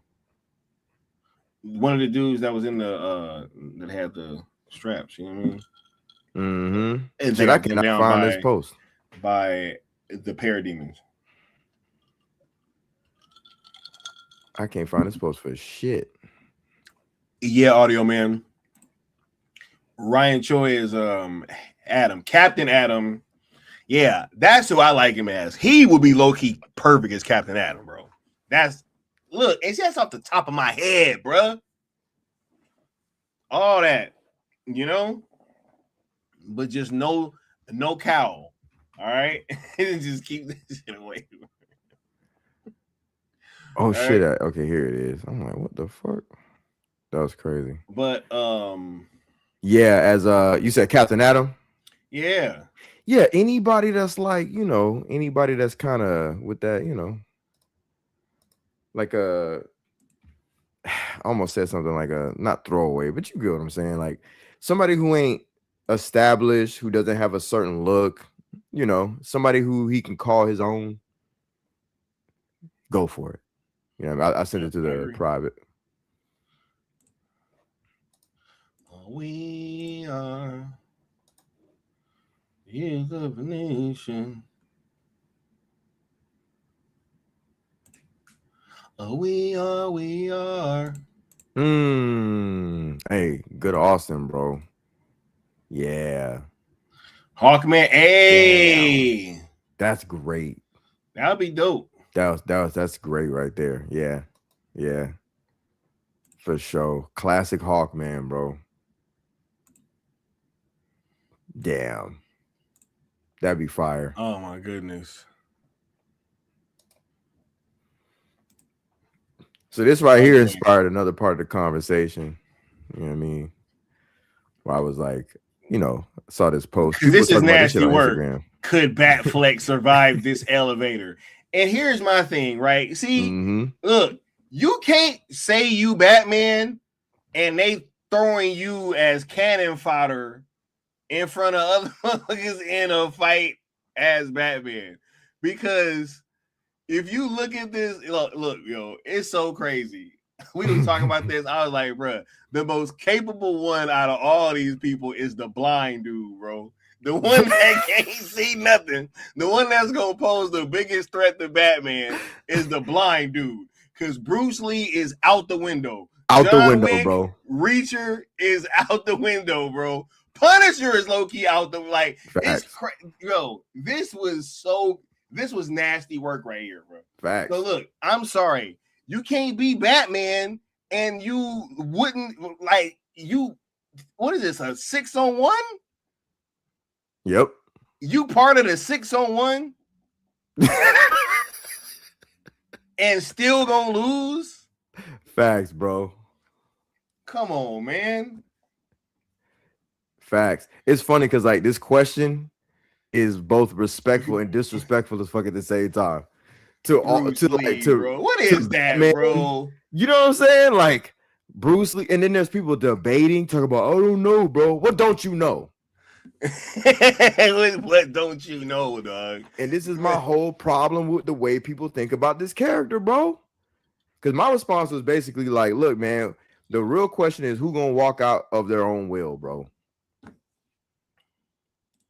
One of the dudes that was in the that had the straps, you know what I mean? Mm-hmm. Shit, I cannot find this post by the Parademons. I can't find this post for shit. Yeah, audio man. Ryan Choi is Adam, Captain Adam. Yeah, that's who I like him as. He would be low-key perfect as Captain Adam, bro. It's just off the top of my head, bro. All that, but just no cowl. All right, just keep this shit away. Oh shit! Right. Okay, here it is. I'm like, what the fuck? That was crazy. But yeah, as you said, Captain Adam. Yeah. Anybody that's like, anybody that's kind of with that, like I almost said something like a not throwaway, but you get what I'm saying. Like somebody who ain't established, who doesn't have a certain look, somebody who he can call his own. Go for it. I sent it to the private. We are years of a nation. We are. Hey, good Austin, bro. Yeah. Hawkman. Hey. Damn. That's great. That would be dope. That's great right there. Yeah. Yeah. For sure. Classic Hawkman, bro. Damn. That'd be fire. Oh my goodness. So this right here inspired another part of the conversation. You know what I mean? Where I was like, saw this post. This is nasty work. Could Batfleck survive this elevator? And here's my thing, right? See, look, you can't say you Batman and they throwing you as cannon fodder in front of other motherfuckers in a fight as Batman. Because if you look at this, look, yo, it's so crazy. We were talking about this. I was like, bro, the most capable one out of all these people is the blind dude, bro. The one that can't see nothing. The one that's going to pose the biggest threat to Batman is the blind dude. Because Bruce Lee is out the window. John Wick, bro. Reacher is out the window, bro. Punisher is low-key out the, like, Facts. It's yo, this was nasty work right here, bro. Facts. So look, I'm sorry. You can't be Batman and you wouldn't, like, what is this, a 6-on-1? Yep. You part of the 6-on-1 and still gonna lose? Facts, bro. Come on, man. Facts. It's funny because like this question is both respectful and disrespectful as fuck at the same time. To all Bruce to Lee, like to bro. What to is that, Batman. bro? You know what I'm saying? Like Bruce Lee, and then there's people debating, talking about, I don't know, bro. What don't you know? What don't you know, dog? And this is my whole problem with the way people think about this character, bro. Because my response was basically like, look, man, the real question is who gonna walk out of their own will, bro.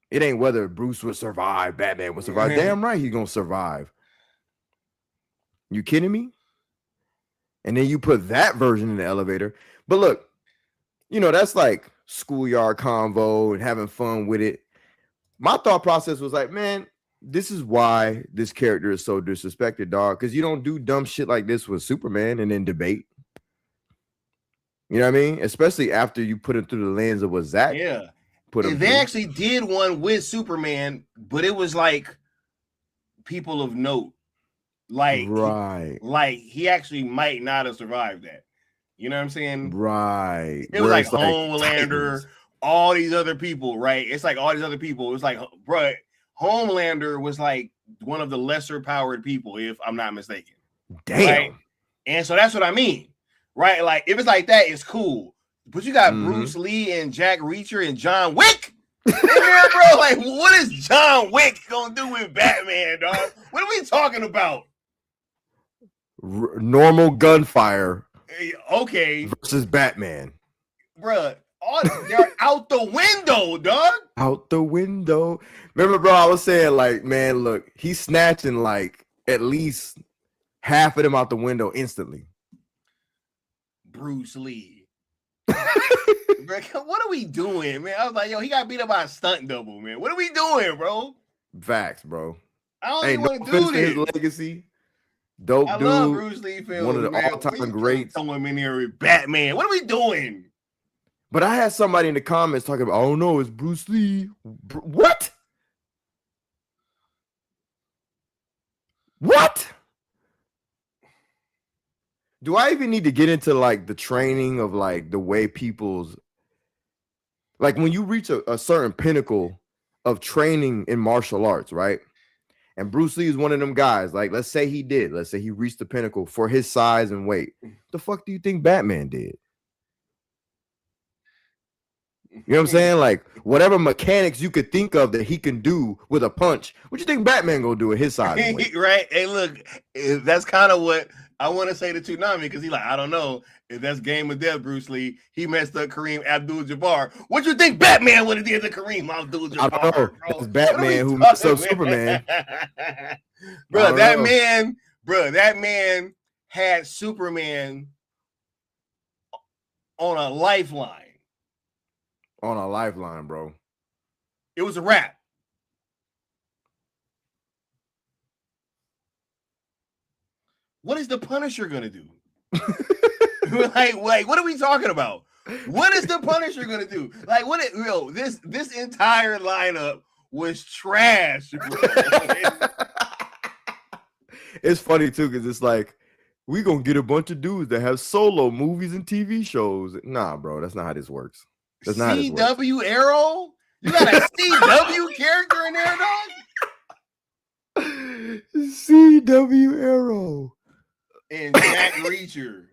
It ain't whether Bruce would survive, Batman would survive. Damn right he's gonna survive. You kidding me? And then you put that version in the elevator. But look, you know, that's like schoolyard convo and having fun with it. My thought process was like, man, this is why this character is so disrespected, dog. Because you don't do dumb shit like this with Superman and then debate. You know what I mean? Especially after you put it through the lens of what Zach put him They through. actually did one with Superman, but it was like people of note. Like, right. He actually might not have survived that. You know what I'm saying? Right. It was like Homelander, all these other people, right? It's like all these other people. It was like, bro, Homelander was like one of the lesser powered people, if I'm not mistaken. Damn. Right? And so that's what I mean, right? Like, if it's like that, it's cool. But you got Bruce Lee and Jack Reacher and John Wick in there, bro. Like, what is John Wick gonna do with Batman, dog? What are we talking about? Normal gunfire. Okay. Versus Batman. Bruh, they're out the window, dog. Out the window. Remember, bro, I was saying, like, man, look, he's snatching like at least half of them out the window instantly. Bruce Lee. Bro, what are we doing, man? I was like, yo, he got beat up by a stunt double, man. What are we doing, bro? Facts, bro. I don't even want to do this. His legacy. Dope I dude. love Bruce Lee films, one of the all-time greats. Someone in here with Batman. What are we doing? But I had somebody in the comments talking about, oh no, it's Bruce Lee. What? What? Do I even need to get into like the training of like the way people's, like when you reach a certain pinnacle of training in martial arts, right? And Bruce Lee is one of them guys. Like, let's say he did. Let's say he reached the pinnacle for his size and weight. The fuck do you think Batman did? You know what I'm saying? Like, whatever mechanics you could think of that he can do with a punch, what you think Batman gonna do at his size and weight? Right? Hey, look, that's kind of what I want to say to Toonami, because he's like, I don't know if that's game of death, Bruce Lee. He messed up Kareem Abdul-Jabbar. What you think Batman would have did to Kareem Abdul-Jabbar? I don't know. Bro? It's Batman who messed up Superman. Bro, that man had Superman on a lifeline. On a lifeline, bro. It was a wrap. What is the Punisher gonna do? like, what are we talking about? What is the Punisher gonna do? Like, this entire lineup was trash. It's funny too, because it's like we gonna get a bunch of dudes that have solo movies and TV shows. Nah, bro, that's not how this works. That's not how this works. CW Arrow? You got a CW character in there, dog? CW Arrow. And Jack Reacher.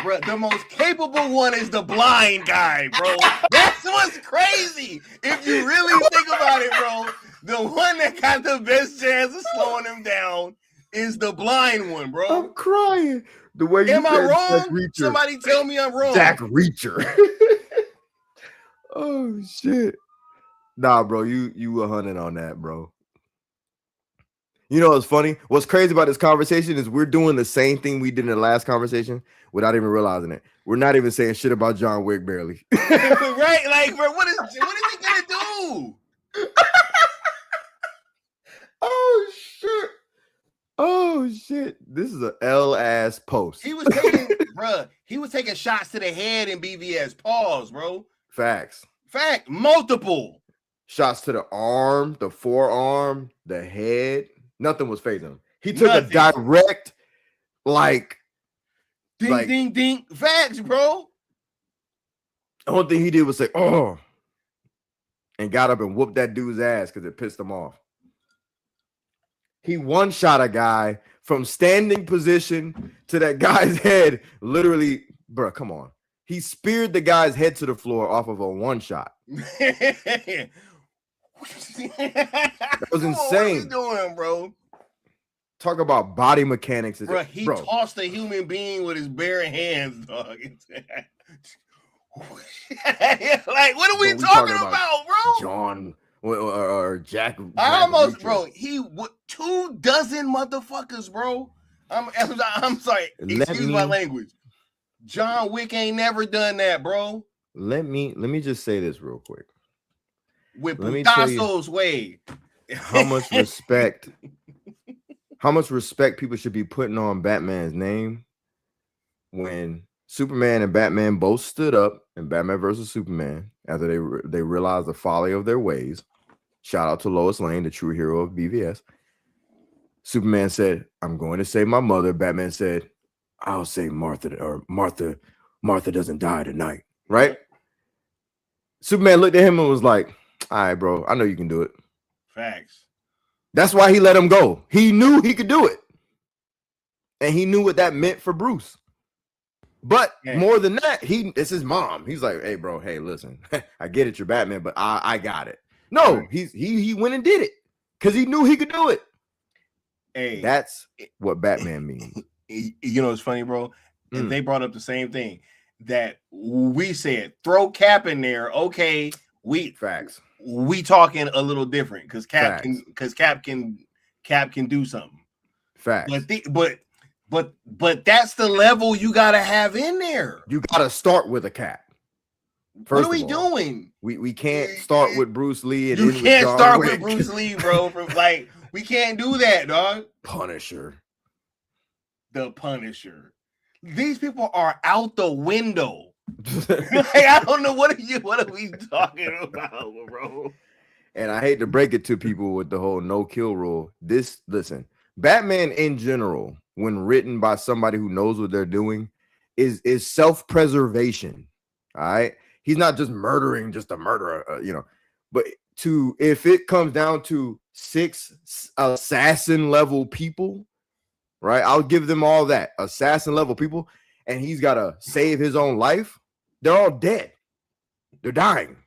Bro, the most capable one is the blind guy, bro. That's what's crazy. If you really think about it, bro, the one that got the best chance of slowing him down is the blind one, bro. I'm crying. The way you Am I wrong? Reacher. Somebody tell me I'm wrong. Jack Reacher. Oh shit. Nah, bro, you 100 on that, bro. You know what's funny? What's crazy about this conversation is we're doing the same thing we did in the last conversation without even realizing it. We're not even saying shit about John Wick barely. Right? Like, bro, what is he gonna do? Oh shit. Oh shit. This is a L-ass post. He was taking shots to the head in BVS. Pause, bro. Facts. Multiple. Shots to the arm, the forearm, the head. Nothing was phasing him. He took a direct, ding, ding. Facts, bro. The only thing he did was say, "Oh," and got up and whooped that dude's ass because it pissed him off. He one-shot a guy from standing position to that guy's head. Literally, bro, come on. He speared the guy's head to the floor off of a one-shot. That was insane. What are you doing, bro? Talk about body mechanics. Bro, he tossed a human being with his bare hands, dog. Like, what are we talking about, bro? John or Jack. I almost, bro. He 24 motherfuckers, bro. I'm sorry. Excuse my language. John Wick ain't never done that, bro. Let me just say this real quick. With Picasso's way. How much respect people should be putting on Batman's name when Superman and Batman both stood up in Batman versus Superman after they realized the folly of their ways. Shout out to Lois Lane, the true hero of BVS. Superman said, "I'm going to save my mother." Batman said, "I'll save Martha," or Martha doesn't die tonight, right? Superman looked at him and was like, "All right, bro, I know you can do it." Facts. That's why he let him go. He knew he could do it. And he knew what that meant for Bruce. But more than that, it's his mom. He's like, "Hey, bro, hey, listen, I get it, you're Batman, but I got it." No, he went and did it because he knew he could do it. Hey, that's what Batman means. You know, it's funny, bro. And they brought up the same thing that we said. Throw Cap in there, okay? Facts. We talking a little different because Cap can do something. Facts. But that's the level you gotta have in there. You gotta start with a Cap. What are we doing? We can't start with Bruce Lee. You can't start with Bruce Lee, bro. Like, we can't do that, dog. Punisher. The Punisher. These people are out the window. Like, I don't know what are we talking about, bro? And I hate to break it to people with the whole no kill rule. Listen, Batman in general, when written by somebody who knows what they're doing, is self-preservation. All right. He's not just murdering just a murderer, but if it comes down to 6 assassin level people, right? I'll give them all that assassin level people, and he's got to save his own life. They're all dead. They're dying.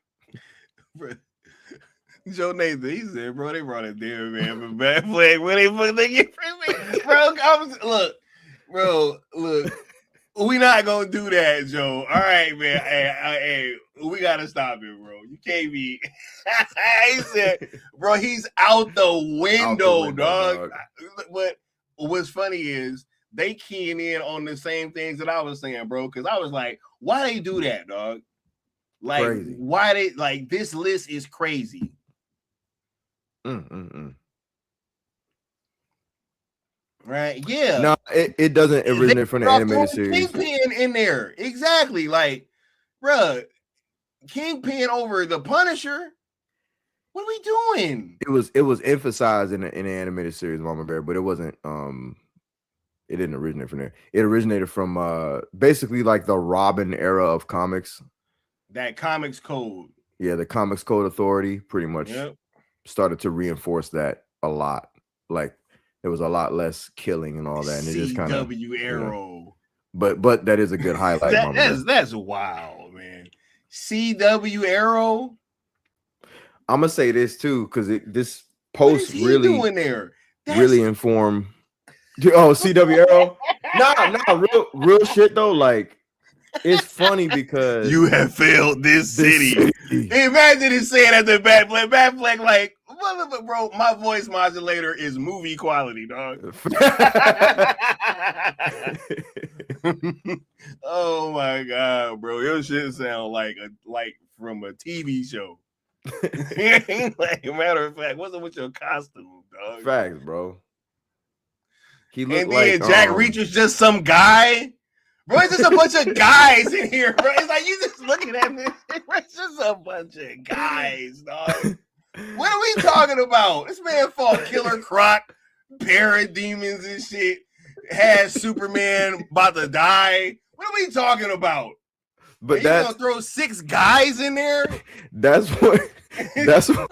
Joe Nathan, he said, "Bro, they brought it there, man. But bad flag, when they put the bro, look. We not gonna do that, Joe. All right, man. Hey, we gotta stop it, bro. You can't be." He said, "Bro, he's out the window, dog." But what's funny is they keying in on the same things that I was saying, bro. Because I was like, "Why they do that, dog? Like, crazy. Why they like this list is crazy." Right? Yeah. No, it doesn't originate from the animated series. Kingpin in there, exactly. Like, bro, Kingpin over the Punisher. What are we doing? It was emphasized in the animated series, Mama Bear, but it wasn't. It didn't originate from there. It originated from basically like the Robin era of comics. That Comics Code. Yeah, the Comics Code Authority pretty much started to reinforce that a lot. Like, there was a lot less killing and all that, and it just kind of CW Arrow. But that is a good highlight. That's wild, man. CW Arrow. I'm gonna say this too, because this post really informed. Oh, CW Arrow. Nah, real shit though. Like, it's funny because you have failed this city. Imagine it saying at the Batfleck, like, bro, my voice modulator is movie quality, dog. Oh my god, bro, your shit sound like from a TV show. Like, matter of fact, what's up with your costume, dog? Facts, bro. He looked like Jack Reacher's just some guy. Bro, it's just a bunch of guys in here, bro. It's like you just looking at this. It's just a bunch of guys, dog. What are we talking about? This man fought Killer Croc, parademons and shit. Had Superman about to die. What are we talking about? But you gonna throw 6 guys in there? That's what. That's what.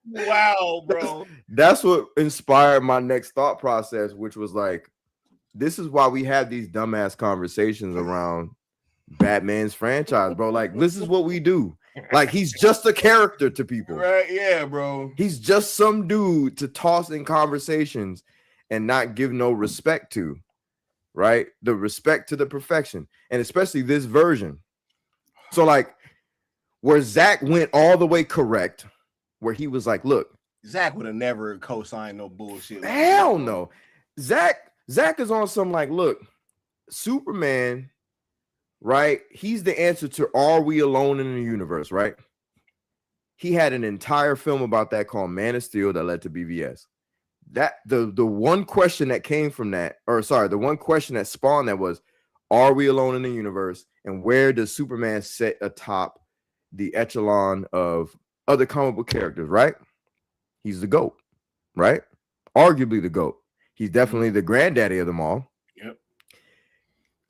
Wow, bro. That's what inspired my next thought process, which was like, this is why we have these dumbass conversations around Batman's franchise, bro. Like, this is what we do. Like, he's just a character to people. Right? Yeah, bro. He's just some dude to toss in conversations and not give no respect to, right? The respect to the perfection, and especially this version. So, like, where Zach went all the way correct, where he was like, look, Zach would have never co-signed no bullshit. Hell no. Zach is on some like, look, Superman, right? He's the answer to Are We Alone in the Universe, right? He had an entire film about that called Man of Steel that led to BVS. That the one question that came from that, or sorry, the one question that spawned that was, are we alone in the universe? And where does Superman sit atop the echelon of other comic book characters, right? He's the GOAT, right? Arguably the GOAT. He's definitely the granddaddy of them all. Yep.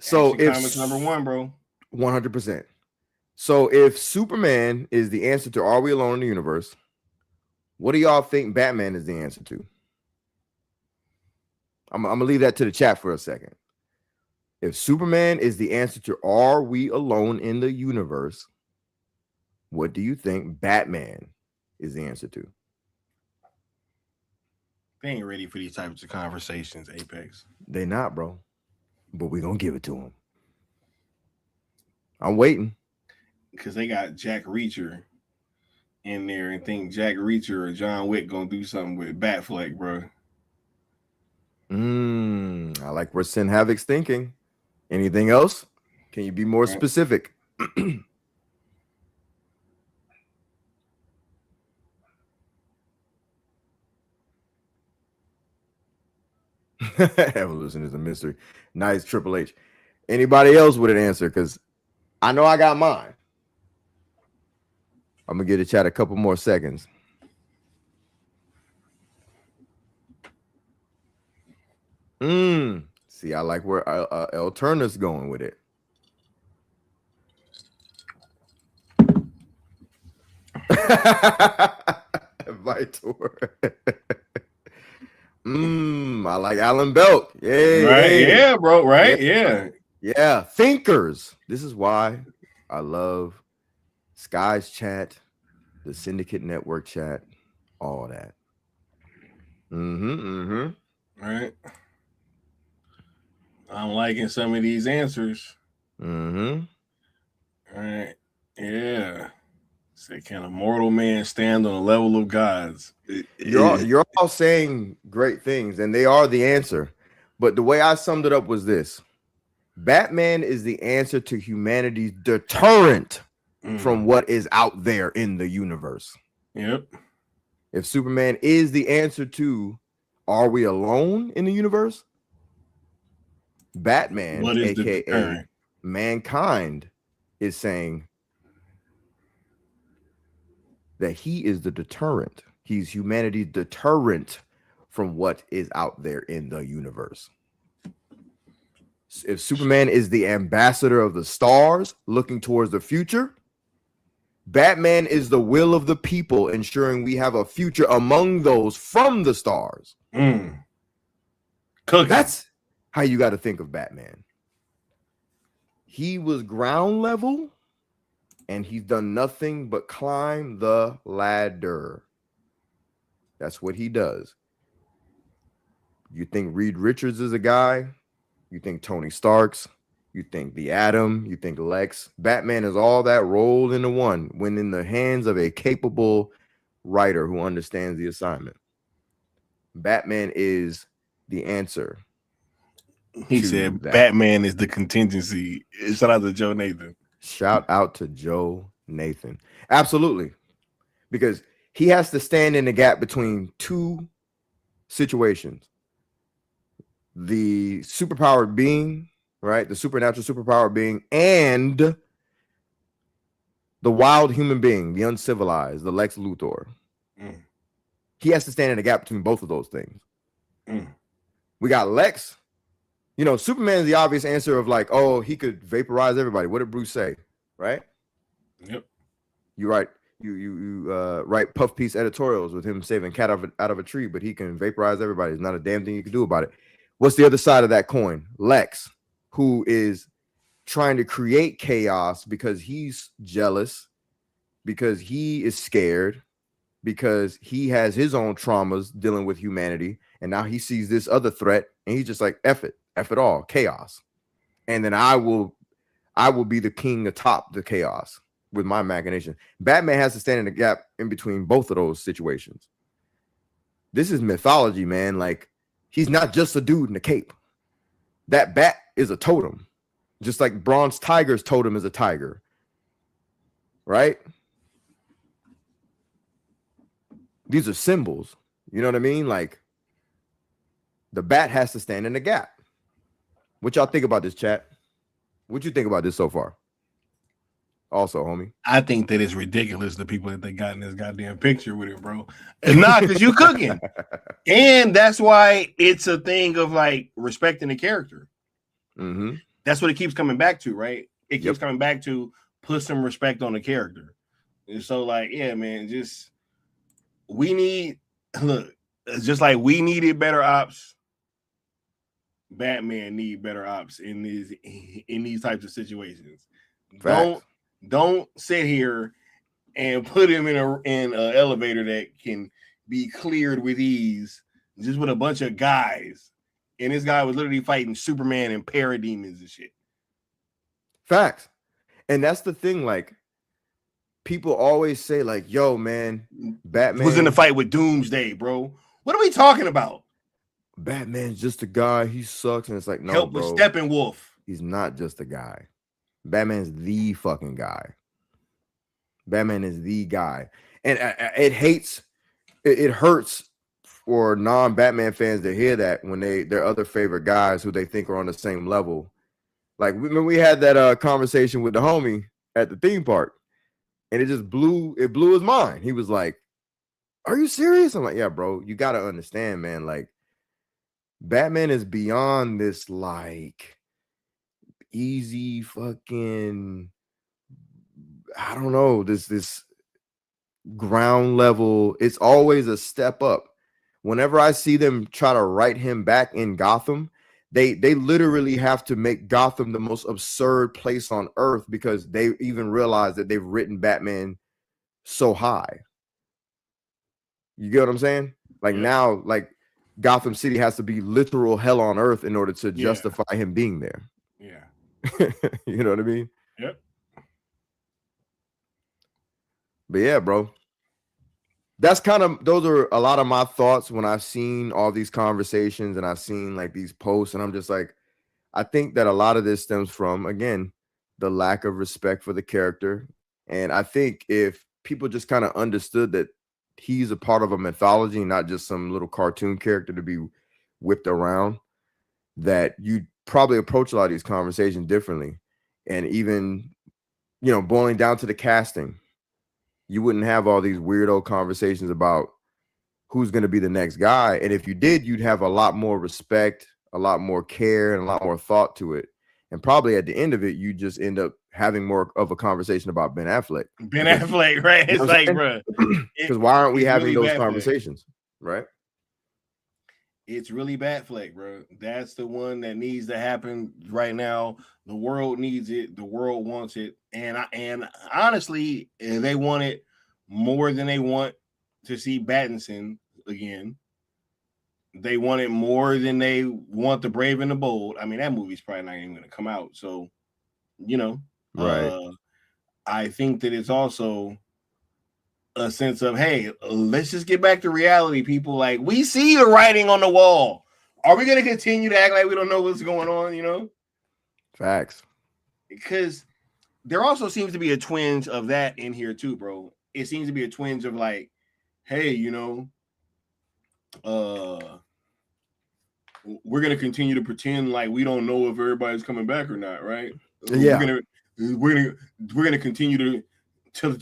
So Action if Comics #1, bro. 100%. So if Superman is the answer to Are We Alone in the Universe, what do y'all think Batman is the answer to? I'm gonna leave that to the chat for a second. If Superman is the answer to Are We Alone in the Universe, what do you think Batman is the answer to? They ain't ready for these types of conversations, Apex. They not, bro. But we're gonna give it to them. I'm waiting. Because they got Jack Reacher in there and think Jack Reacher or John Wick gonna do something with Batfleck, bro. I like where Sin Havoc's thinking. Anything else? Can you be more specific? Evolution is a mystery. Nice, Triple H. Anybody else with an answer? Because I know I got mine. I'm gonna give the chat a couple more seconds. See, I like where El Turner's going with it. Vitor. I like Alan Belk. Yeah, Right? Yeah, bro. Right? Yeah. Thinkers. This is why I love Sky's chat, the Syndicate Network chat, all that. Right. I'm liking some of these answers. All right. Yeah. Say, can a mortal man stand on the level of gods? You're all saying great things, and they are the answer. But the way I summed it up was this: Batman is the answer to humanity's deterrent from what is out there in the universe. Yep. If Superman is the answer to Are We Alone in the Universe? Batman, aka mankind, is saying that he is the deterrent. He's humanity's deterrent from what is out there in the universe. If Superman is the ambassador of the stars looking towards the future, Batman is the will of the people, ensuring we have a future among those from the stars. That's how you got to think of Batman. He was ground level, and he's done nothing but climb the ladder. That's what he does. You think Reed Richards is a guy? You think Tony Stark's? You think the Atom? You think Lex? Batman is all that rolled into one when in the hands of a capable writer who understands the assignment. Batman is the answer. He said Batman is the contingency. Shout out to Joe Nathan. Shout out to Joe Nathan. Absolutely. Because he has to stand in the gap between two situations. The superpowered being, right? The supernatural superpowered being, and the wild human being, the uncivilized, the Lex Luthor. He has to stand in the gap between both of those things. We got Lex, You know, Superman is the obvious answer of like, oh, he could vaporize everybody. What did Bruce say? Right? Yep. You write write puff piece editorials with him saving cat out of a tree, but he can vaporize everybody. There's not a damn thing you can do about it. What's the other side of that coin? Lex, who is trying to create chaos because he's jealous, because he is scared, because he has his own traumas dealing with humanity, and now he sees this other threat, and he's just like, F it all, chaos. And then I will be the king atop the chaos with my machination. Batman has to stand in the gap in between both of those situations. This is mythology, man. Like, he's not just a dude in a cape. That bat is a totem, just like Bronze Tiger's totem is a tiger, right? These are symbols. You know what I mean? Like, the bat has to stand in the gap. What y'all think about this, chat? What you think about this so far? Also, homie, I think that it's ridiculous the people that they got in this goddamn picture with it, bro. And not because you cooking, and that's why it's a thing of like respecting the character. Mm-hmm. That's what it keeps coming back to, right? It keeps coming back to put some respect on the character. And so, like, yeah, man, just we need just like we needed better ops. Batman need better ops in these types of situations. Facts. Don't sit here and put him in an elevator that can be cleared with ease, just with a bunch of guys. And this guy was literally fighting Superman and parademons and shit. Facts. And that's the thing. Like, people always say, like, yo, man, Batman was in the fight with Doomsday, bro. What are we talking about? Batman's just a guy. He sucks. And it's like, no, help bro. with Steppenwolf. He's not just a guy. Batman's the fucking guy. Batman is the guy. And it hurts for non-Batman fans to hear that when their other favorite guys who they think are on the same level. Like, when we had that conversation with the homie at the theme park, and it blew his mind. He was like, are you serious? I'm like, yeah, bro, you got to understand, man. Like, Batman is beyond this, like, easy fucking, I don't know, this ground level. It's always a step up. Whenever I see them try to write him back in Gotham, they literally have to make Gotham the most absurd place on earth because they even realize that they've written Batman so high. You get what I'm saying? Like, now, like, Gotham City has to be literal hell on earth in order to justify him being there. Yeah. You know what I mean? Yep. But yeah, bro. Those are a lot of my thoughts when I've seen all these conversations and I've seen like these posts, and I'm just like, I think that a lot of this stems from, again, the lack of respect for the character. And I think if people just kind of understood that he's a part of a mythology, not just some little cartoon character to be whipped around, that you'd probably approach a lot of these conversations differently. And even, boiling down to the casting, you wouldn't have all these weirdo conversations about who's going to be the next guy. And if you did, you'd have a lot more respect, a lot more care, and a lot more thought to it. And probably at the end of it, you just end up having more of a conversation about Ben Affleck. Affleck, right? It's like, bro, because why aren't we having really those conversations, right? It's really Batfleck, bro. That's the one that needs to happen right now. The world needs it. The world wants it. And honestly, they want it more than they want to see Pattinson again. They want it more than they want The Brave and the Bold. I mean, that movie's probably not even going to come out. So, right. I think that it's also a sense of, hey, let's just get back to reality, people. Like, we see the writing on the wall. Are we going to continue to act like we don't know what's going on, Facts. Because there also seems to be a twinge of that in here too, bro. It seems to be a twinge of like, hey, we're going to continue to pretend like we don't know if everybody's coming back or not, right? Yeah. We're going to continue to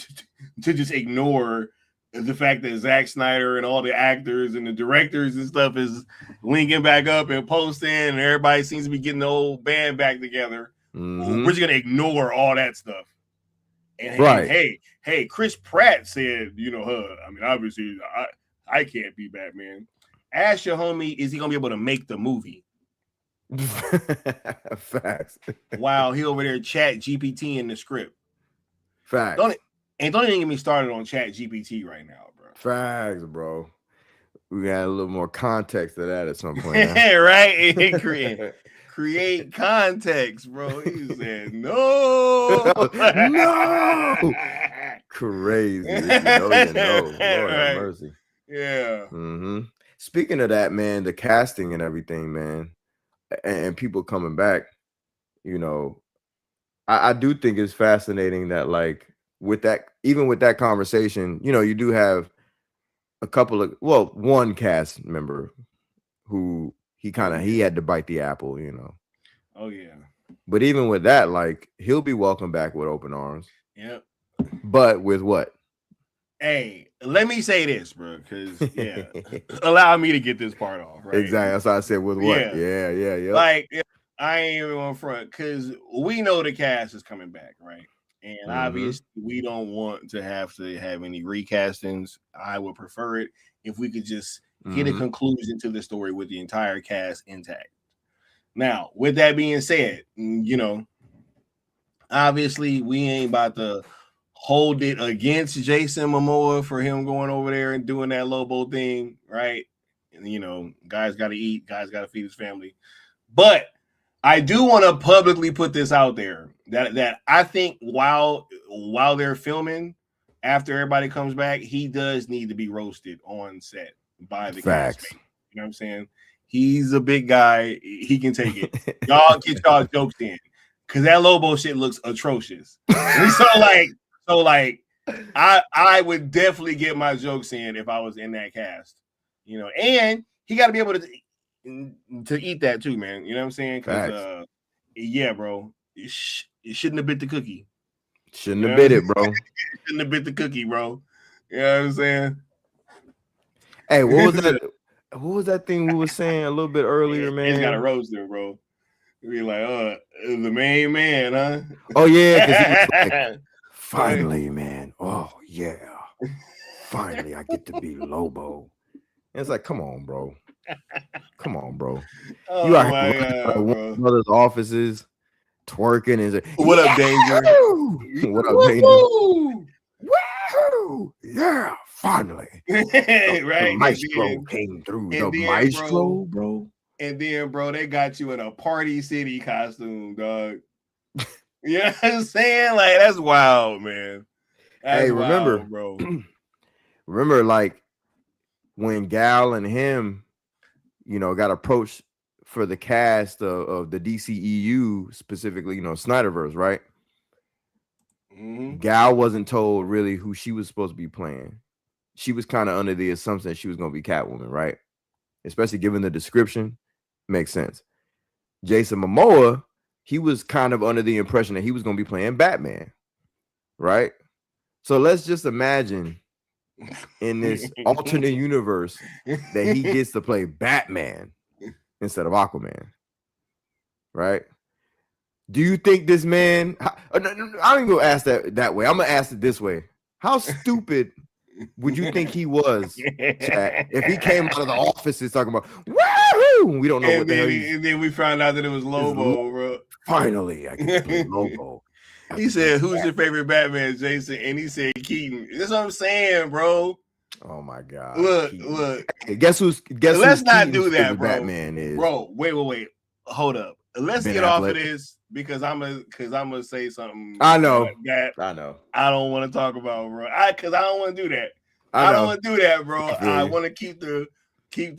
just ignore the fact that Zack Snyder and all the actors and the directors and stuff is linking back up and posting, and everybody seems to be getting the old band back together. Mhm. We're just gonna ignore all that stuff. And Right. hey, Chris Pratt said, I mean, obviously, I can't be Batman. Ask your homie, is he gonna be able to make the movie? Facts. While he over there chat GPT in the script. Facts. Don't even get me started on chat GPT right now, bro. Facts, bro. We got a little more context to that at some point. Right? Create context, bro. He said no. No. Crazy. If you know, you know. Lord have mercy. Yeah. Mm-hmm. Speaking of that, man, the casting and everything, man, and people coming back, I do think it's fascinating that, like, with that, even with that conversation, you do have a couple of, one cast member who he had to bite the apple, Oh yeah. But even with that, like, he'll be welcomed back with open arms. Yep. But with what? Hey, let me say this, bro, because allow me to get this part off, right? Exactly. That's what I said. With what? Yeah. Like, I ain't even on front, because we know the cast is coming back, right? And obviously, we don't want to have any recastings. I would prefer it if we could just get a conclusion to the story with the entire cast intact. Now, with that being said, obviously, we ain't about to hold it against Jason Momoa for him going over there and doing that Lobo thing, right? And, guys got to eat, guys got to feed his family. But I do want to publicly put this out there that I think while they're filming, after everybody comes back, he does need to be roasted on set by the Facts. cast. You know what I'm saying? He's a big guy. He can take it. Y'all get y'all jokes in, because that Lobo shit looks atrocious. So I would definitely get my jokes in if I was in that cast. And he got to be able to eat that too, man. You know what I'm saying? Because yeah, bro, it shouldn't have bit the cookie. Shouldn't have bit it, bro. Shouldn't have bit the cookie, bro. You know what I'm saying? Hey, what was that? What was that thing we were saying a little bit earlier, man? He's got a roaster, bro. Be like, the main man, huh? Oh yeah, because he was like, finally, man. Oh yeah, finally, I get to be Lobo. And it's like, come on, bro. Come on, bro. Oh, you are my God, one brother's offices twerking and say, what up, Danger? What up, Danger? Woo! Yeah, finally. Right? The maestro came through. The maestro, bro. And then, bro, they got you in a Party City costume, dog. You know what I'm saying? Like, that's wild, man. That's remember, wild, bro. Remember, like, when Gal and him, got approached for the cast of the DCEU, specifically, Snyderverse, right? Gal wasn't told really who she was supposed to be playing. She was kind of under the assumption that she was going to be Catwoman, right? Especially given the description. Makes sense. Jason Momoa, he was kind of under the impression that he was going to be playing Batman, right? So let's just imagine in this alternate universe that he gets to play Batman instead of Aquaman, right? Do you think this man, I don't even go ask that way. I'm going to ask it this way. How stupid would you think he was, Chad, if he came out of the offices talking about, woohoo, we don't know what the hell and then we found out that it was Lobo, bro. Finally, I get to play Lobo. He said, who's your favorite Batman, Jason? And he said, Keaton. That's what I'm saying, bro. Oh, my God. Look. Hey, guess let's not Keaton's do that, bro. Batman is. Bro, wait. Hold up. Let's get off of this because I'm gonna say something. I know. I don't want to talk about, bro. Because I don't want to do that. I don't want to do that, bro. I want to keep the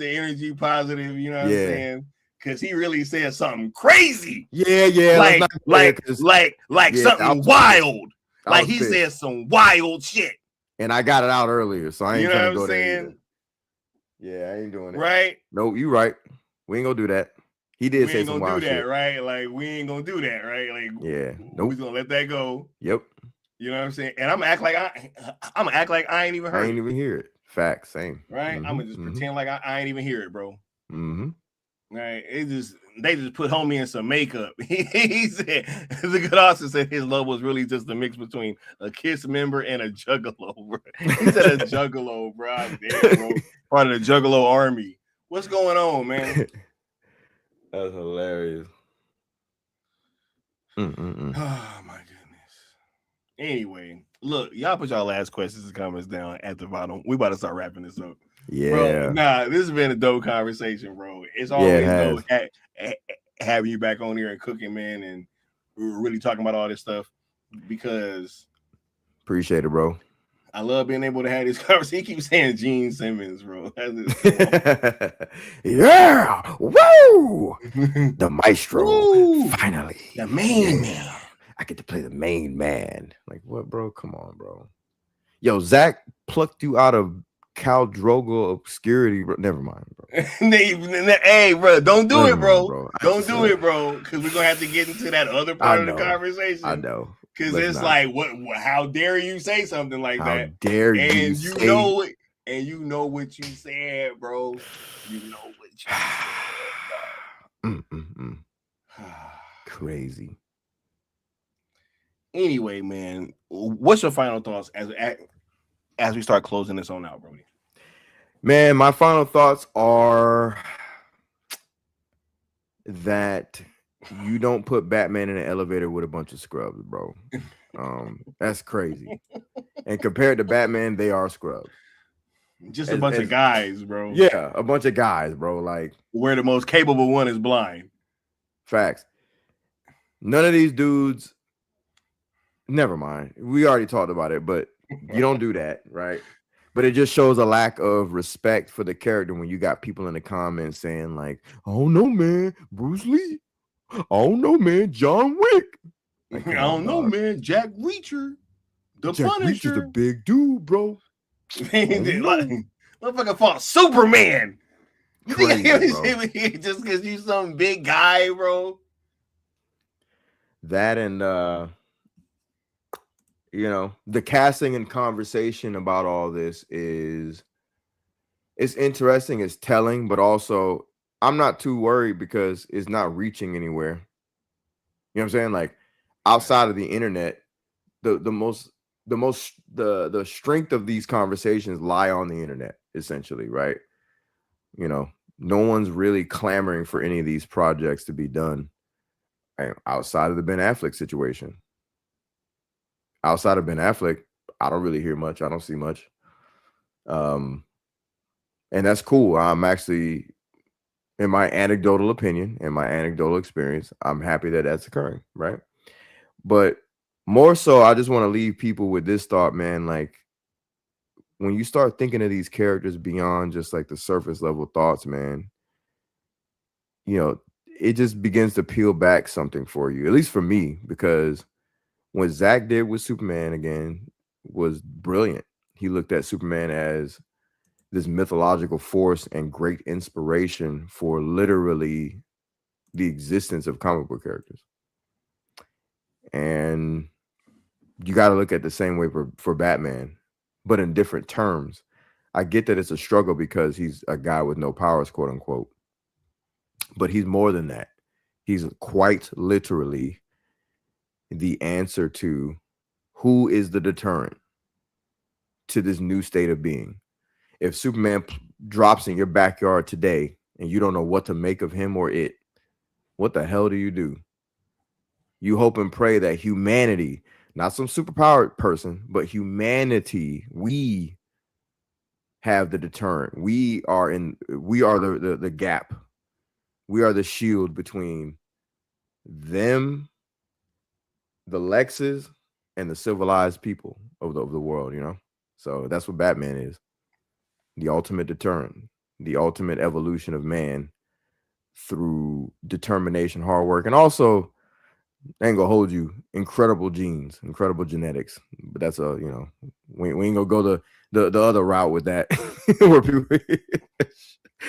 energy positive. You know what I'm saying? Because he really said something crazy. Yeah. Like something wild. Like he said some wild shit. And I got it out earlier, so I ain't gonna go there. Yeah, I ain't doing it. Right? No, you right. We ain't gonna do that. He did say some wild shit. Right? Like, we ain't gonna do that, right? Like, yeah, nope. We're gonna let that go. Yep. You know what I'm saying? And I'm gonna act like I ain't even heard. I ain't even hear it. Facts, same. Right? I'm gonna just pretend like I ain't even hear it, bro. Right? They just put homie in some makeup. He said the good Austin said his love was really just a mix between a Kiss member and a juggalo, bro. He said a juggalo, bro. I'm dead, bro. Part of the juggalo army. What's going on, man? That's hilarious. Oh my goodness. Anyway, look, y'all put y'all last questions and comments down at the bottom. We about to start wrapping this up. Yeah. Bro, this has been a dope conversation, bro. It's always dope having you back on here and cooking, man, and we're really talking about all this stuff because appreciate it, bro. I love being able to have this conversation. He keeps saying Gene Simmons, bro. Yeah, woo! The maestro, Woo! finally, the main man. I get to play the main man. Like what, bro? Come on, bro. Yo, Zach plucked you out of Cal Drogo obscurity. Bro. Never mind, bro. Hey, bro, don't do it, bro. Don't do it, bro, because we're gonna have to get into that other part of the conversation. I know. Because it's not. Like, what? How dare you say something like that? How dare you? And you know it. And you know what you said, bro. You know what you said. Crazy. Anyway, man, what's your final thoughts as we start closing this on out, Brody? Man, my final thoughts are that you don't put Batman in an elevator with a bunch of scrubs, bro. That's crazy. And compared to Batman, they are scrubs. Just a bunch of guys, bro. Yeah, a bunch of guys, bro. Like where the most capable one is blind. Facts. None of these dudes. Never mind. We already talked about it, but you don't do that, right? But it just shows a lack of respect for the character when you got people in the comments saying like, "Oh no, man, Bruce Lee. Oh no, man, John Wick. Like, I don't know, man, Jack Reacher, the Jack Punisher, Reacher's a big dude, bro. Motherfucker fought Superman. Crazy, just because you some big guy, bro. That and the casting and conversation about all this it's interesting, it's telling, but also I'm not too worried because it's not reaching anywhere. You know what I'm saying? Like outside of the internet, the strength of these conversations lie on the internet, essentially, right? You know, no one's really clamoring for any of these projects to be done outside of the Ben Affleck situation. Outside of Ben Affleck, I don't really hear much. I don't see much. And that's cool. I'm actually, in my anecdotal opinion, in my anecdotal experience, I'm happy that that's occurring, right? But more so, I just want to leave people with this thought, man. Like, when you start thinking of these characters beyond just like the surface level thoughts, man, you know, it just begins to peel back something for you, at least for me, because what Zach did with Superman again was brilliant. He looked at Superman as this mythological force and great inspiration for literally the existence of comic book characters. And you got to look at the same way for Batman, but in different terms. I get that it's a struggle because he's a guy with no powers, quote unquote. But he's more than that. He's quite literally the answer to who is the deterrent to this new state of being. If Superman drops in your backyard today and you don't know what to make of him or it, what the hell do? You hope and pray that humanity, not some superpowered person, but humanity, we have the deterrent. We are the gap. We are the shield between them, the Lexes, and the civilized people of the world, you know? So that's what Batman is. The ultimate deterrent, the ultimate evolution of man through determination, hard work, and also, I ain't gonna hold you, incredible genes, incredible genetics. But that's we ain't gonna go the other route with that. Where people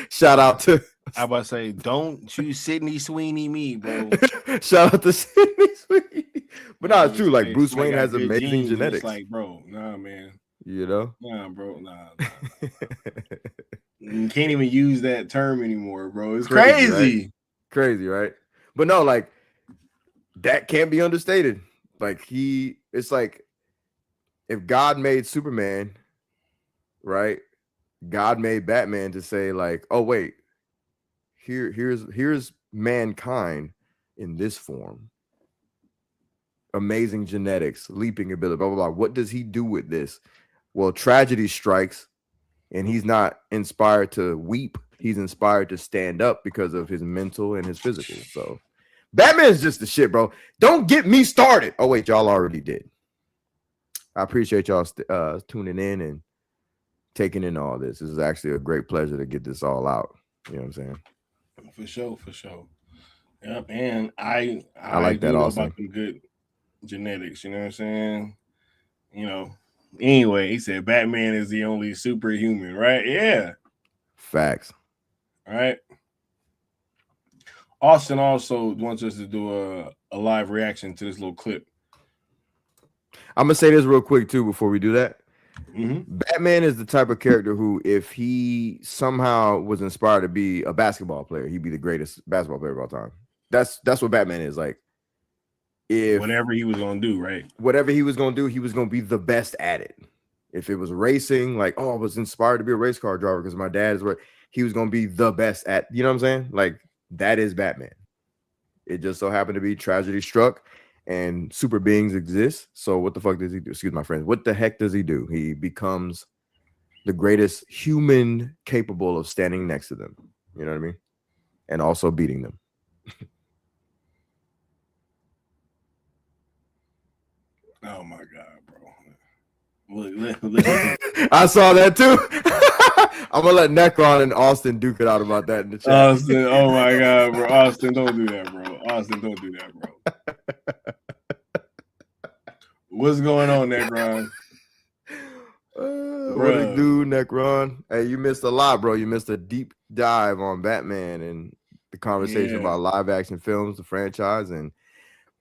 shout out to, I about to say, don't you Sydney Sweeney me, bro. Shout out to Sydney Sweeney. But no, it's true. Like Hey, Bruce somebody Wayne got has good amazing genes, and genetics. It's like, bro, nah, man. You know? Nah, bro, nah. You can't even use that term anymore, bro. It's crazy. Crazy, right? But no, like that can't be understated. Like it's like if God made Superman, right? God made Batman to say, like, oh, wait, here's mankind in this form. Amazing genetics, leaping ability, blah, blah, blah. What does he do with this? Well, tragedy strikes, and he's not inspired to weep. He's inspired to stand up because of his mental and his physical. So Batman's just the shit, bro. Don't get me started. Oh, wait, y'all already did. I appreciate y'all tuning in and taking in all this. This is actually a great pleasure to get this all out. You know what I'm saying? For sure. Yep, and I like that know also. about some good genetics, you know what I'm saying? You know. Anyway, he said Batman is the only superhuman, right? Yeah. Facts. All right. Austin also wants us to do a live reaction to this little clip. I'm gonna say this real quick too before we do that. Mm-hmm. Batman is the type of character who, if he somehow was inspired to be a basketball player, he'd be the greatest basketball player of all time. That's what Batman is. Like, if whatever he was gonna do, right? Whatever he was gonna do, he was gonna be the best at it. If it was racing, like, oh, I was inspired to be a race car driver because my dad is where he was gonna be the best at. You know what I'm saying? Like, that is Batman. It just so happened to be tragedy struck. And super beings exist. So what the fuck does he do? Excuse my friends. What the heck does he do? He becomes the greatest human capable of standing next to them. You know what I mean? And also beating them. Oh my God, bro. Look. I saw that too. I'm gonna let Necron and Austin duke it out about that in the chat. Austin, oh my God, bro. Austin, don't do that, bro. Austin, don't do that, bro. What's going on, Necron? What it do, Necron? Hey, you missed a lot, bro. You missed a deep dive on Batman and the conversation about live action films, the franchise, and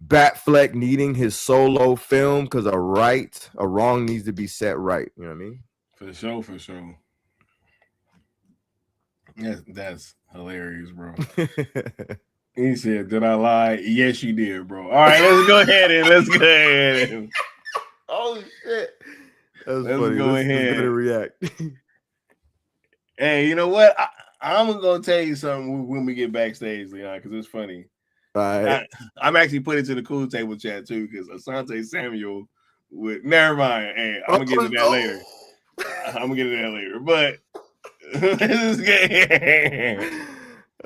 Batfleck needing his solo film because a wrong needs to be set right. You know what I mean? For sure. Yeah, that's hilarious, bro. He said, "Did I lie?" Yes, you did, bro. All right, let's go ahead. Oh shit! Let's go ahead and react. Hey, you know what? I'm gonna tell you something when we get backstage, Leon, because it's funny. All right. I'm actually putting it to the cool table chat too, because Asante Samuel would. Never mind. Hey, I'm gonna get to that later. But let's get.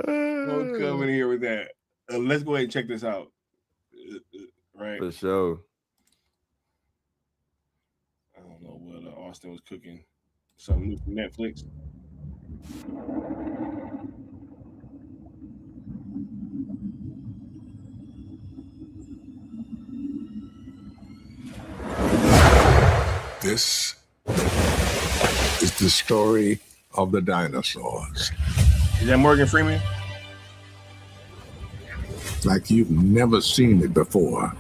Don't come in here with that. Let's go ahead and check this out. Right. For sure. I don't know what Austin was cooking. Something new from Netflix. This is the story of the dinosaurs. Is that Morgan Freeman? Like you've never seen it before.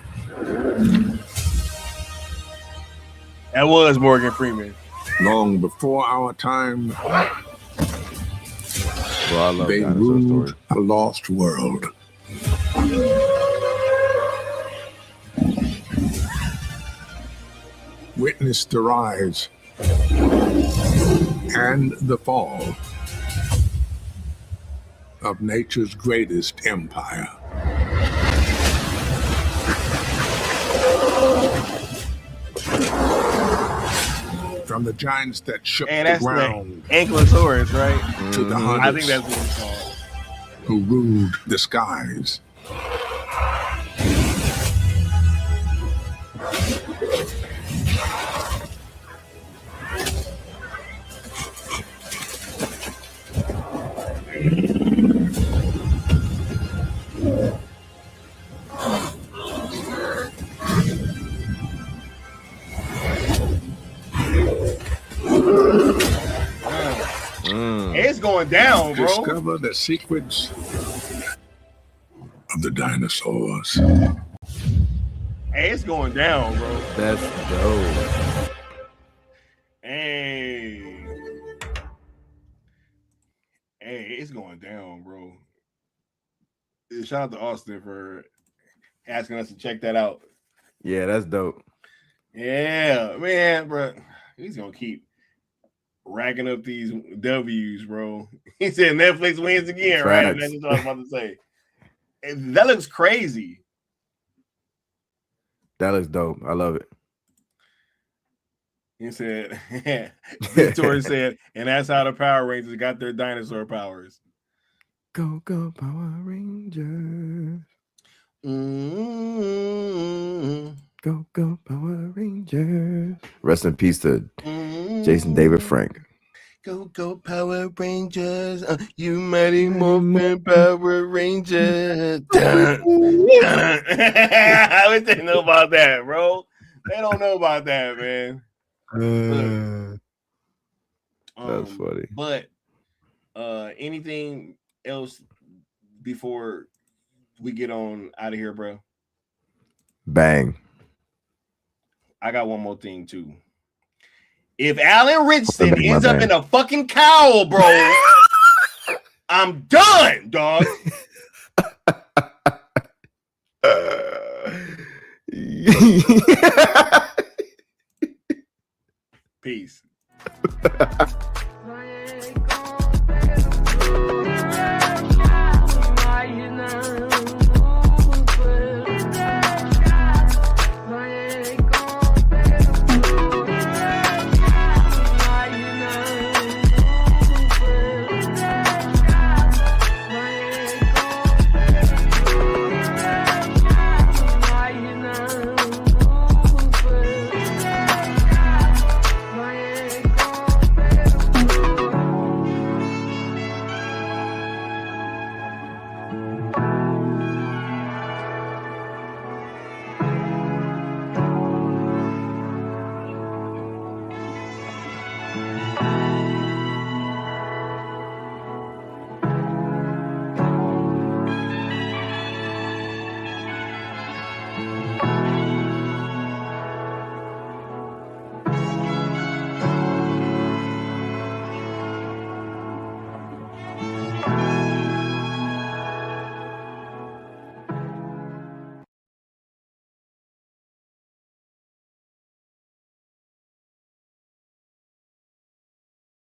That was Morgan Freeman. Long before our time, they dinosaur ruled stories. a lost world. Witnessed the rise and the fall of nature's greatest empire. From the giants that shook the ground, Ankylosaurus, right? to the I hunters think that's what it's called. who ruled the skies. It's going down, bro. Discover the secrets of the dinosaurs. Hey, it's going down, bro. That's dope. Hey, it's going down, bro. Shout out to Austin for asking us to check that out. Yeah, that's dope. Yeah, man, bro. He's gonna keep racking up these W's, bro. He said Netflix wins again, Facts. right? That's what I was about to say. And that looks crazy. That looks dope. I love it. He said, Victoria said, and that's how the Power Rangers got their dinosaur powers. Go, go, Power Rangers. Mm-hmm. Go, go, Power Rangers. Rest in peace to Jason David Frank. Go, go, Power Rangers. You mighty morphin' Power Rangers. I wish they know about that, bro. They don't know about that, man. That's funny. But anything else before we get on out of here, bro? Bang. I got one more thing too. If Alan Richardson Make my ends up bang. in a fucking cowl, bro, I'm done, dog. Peace.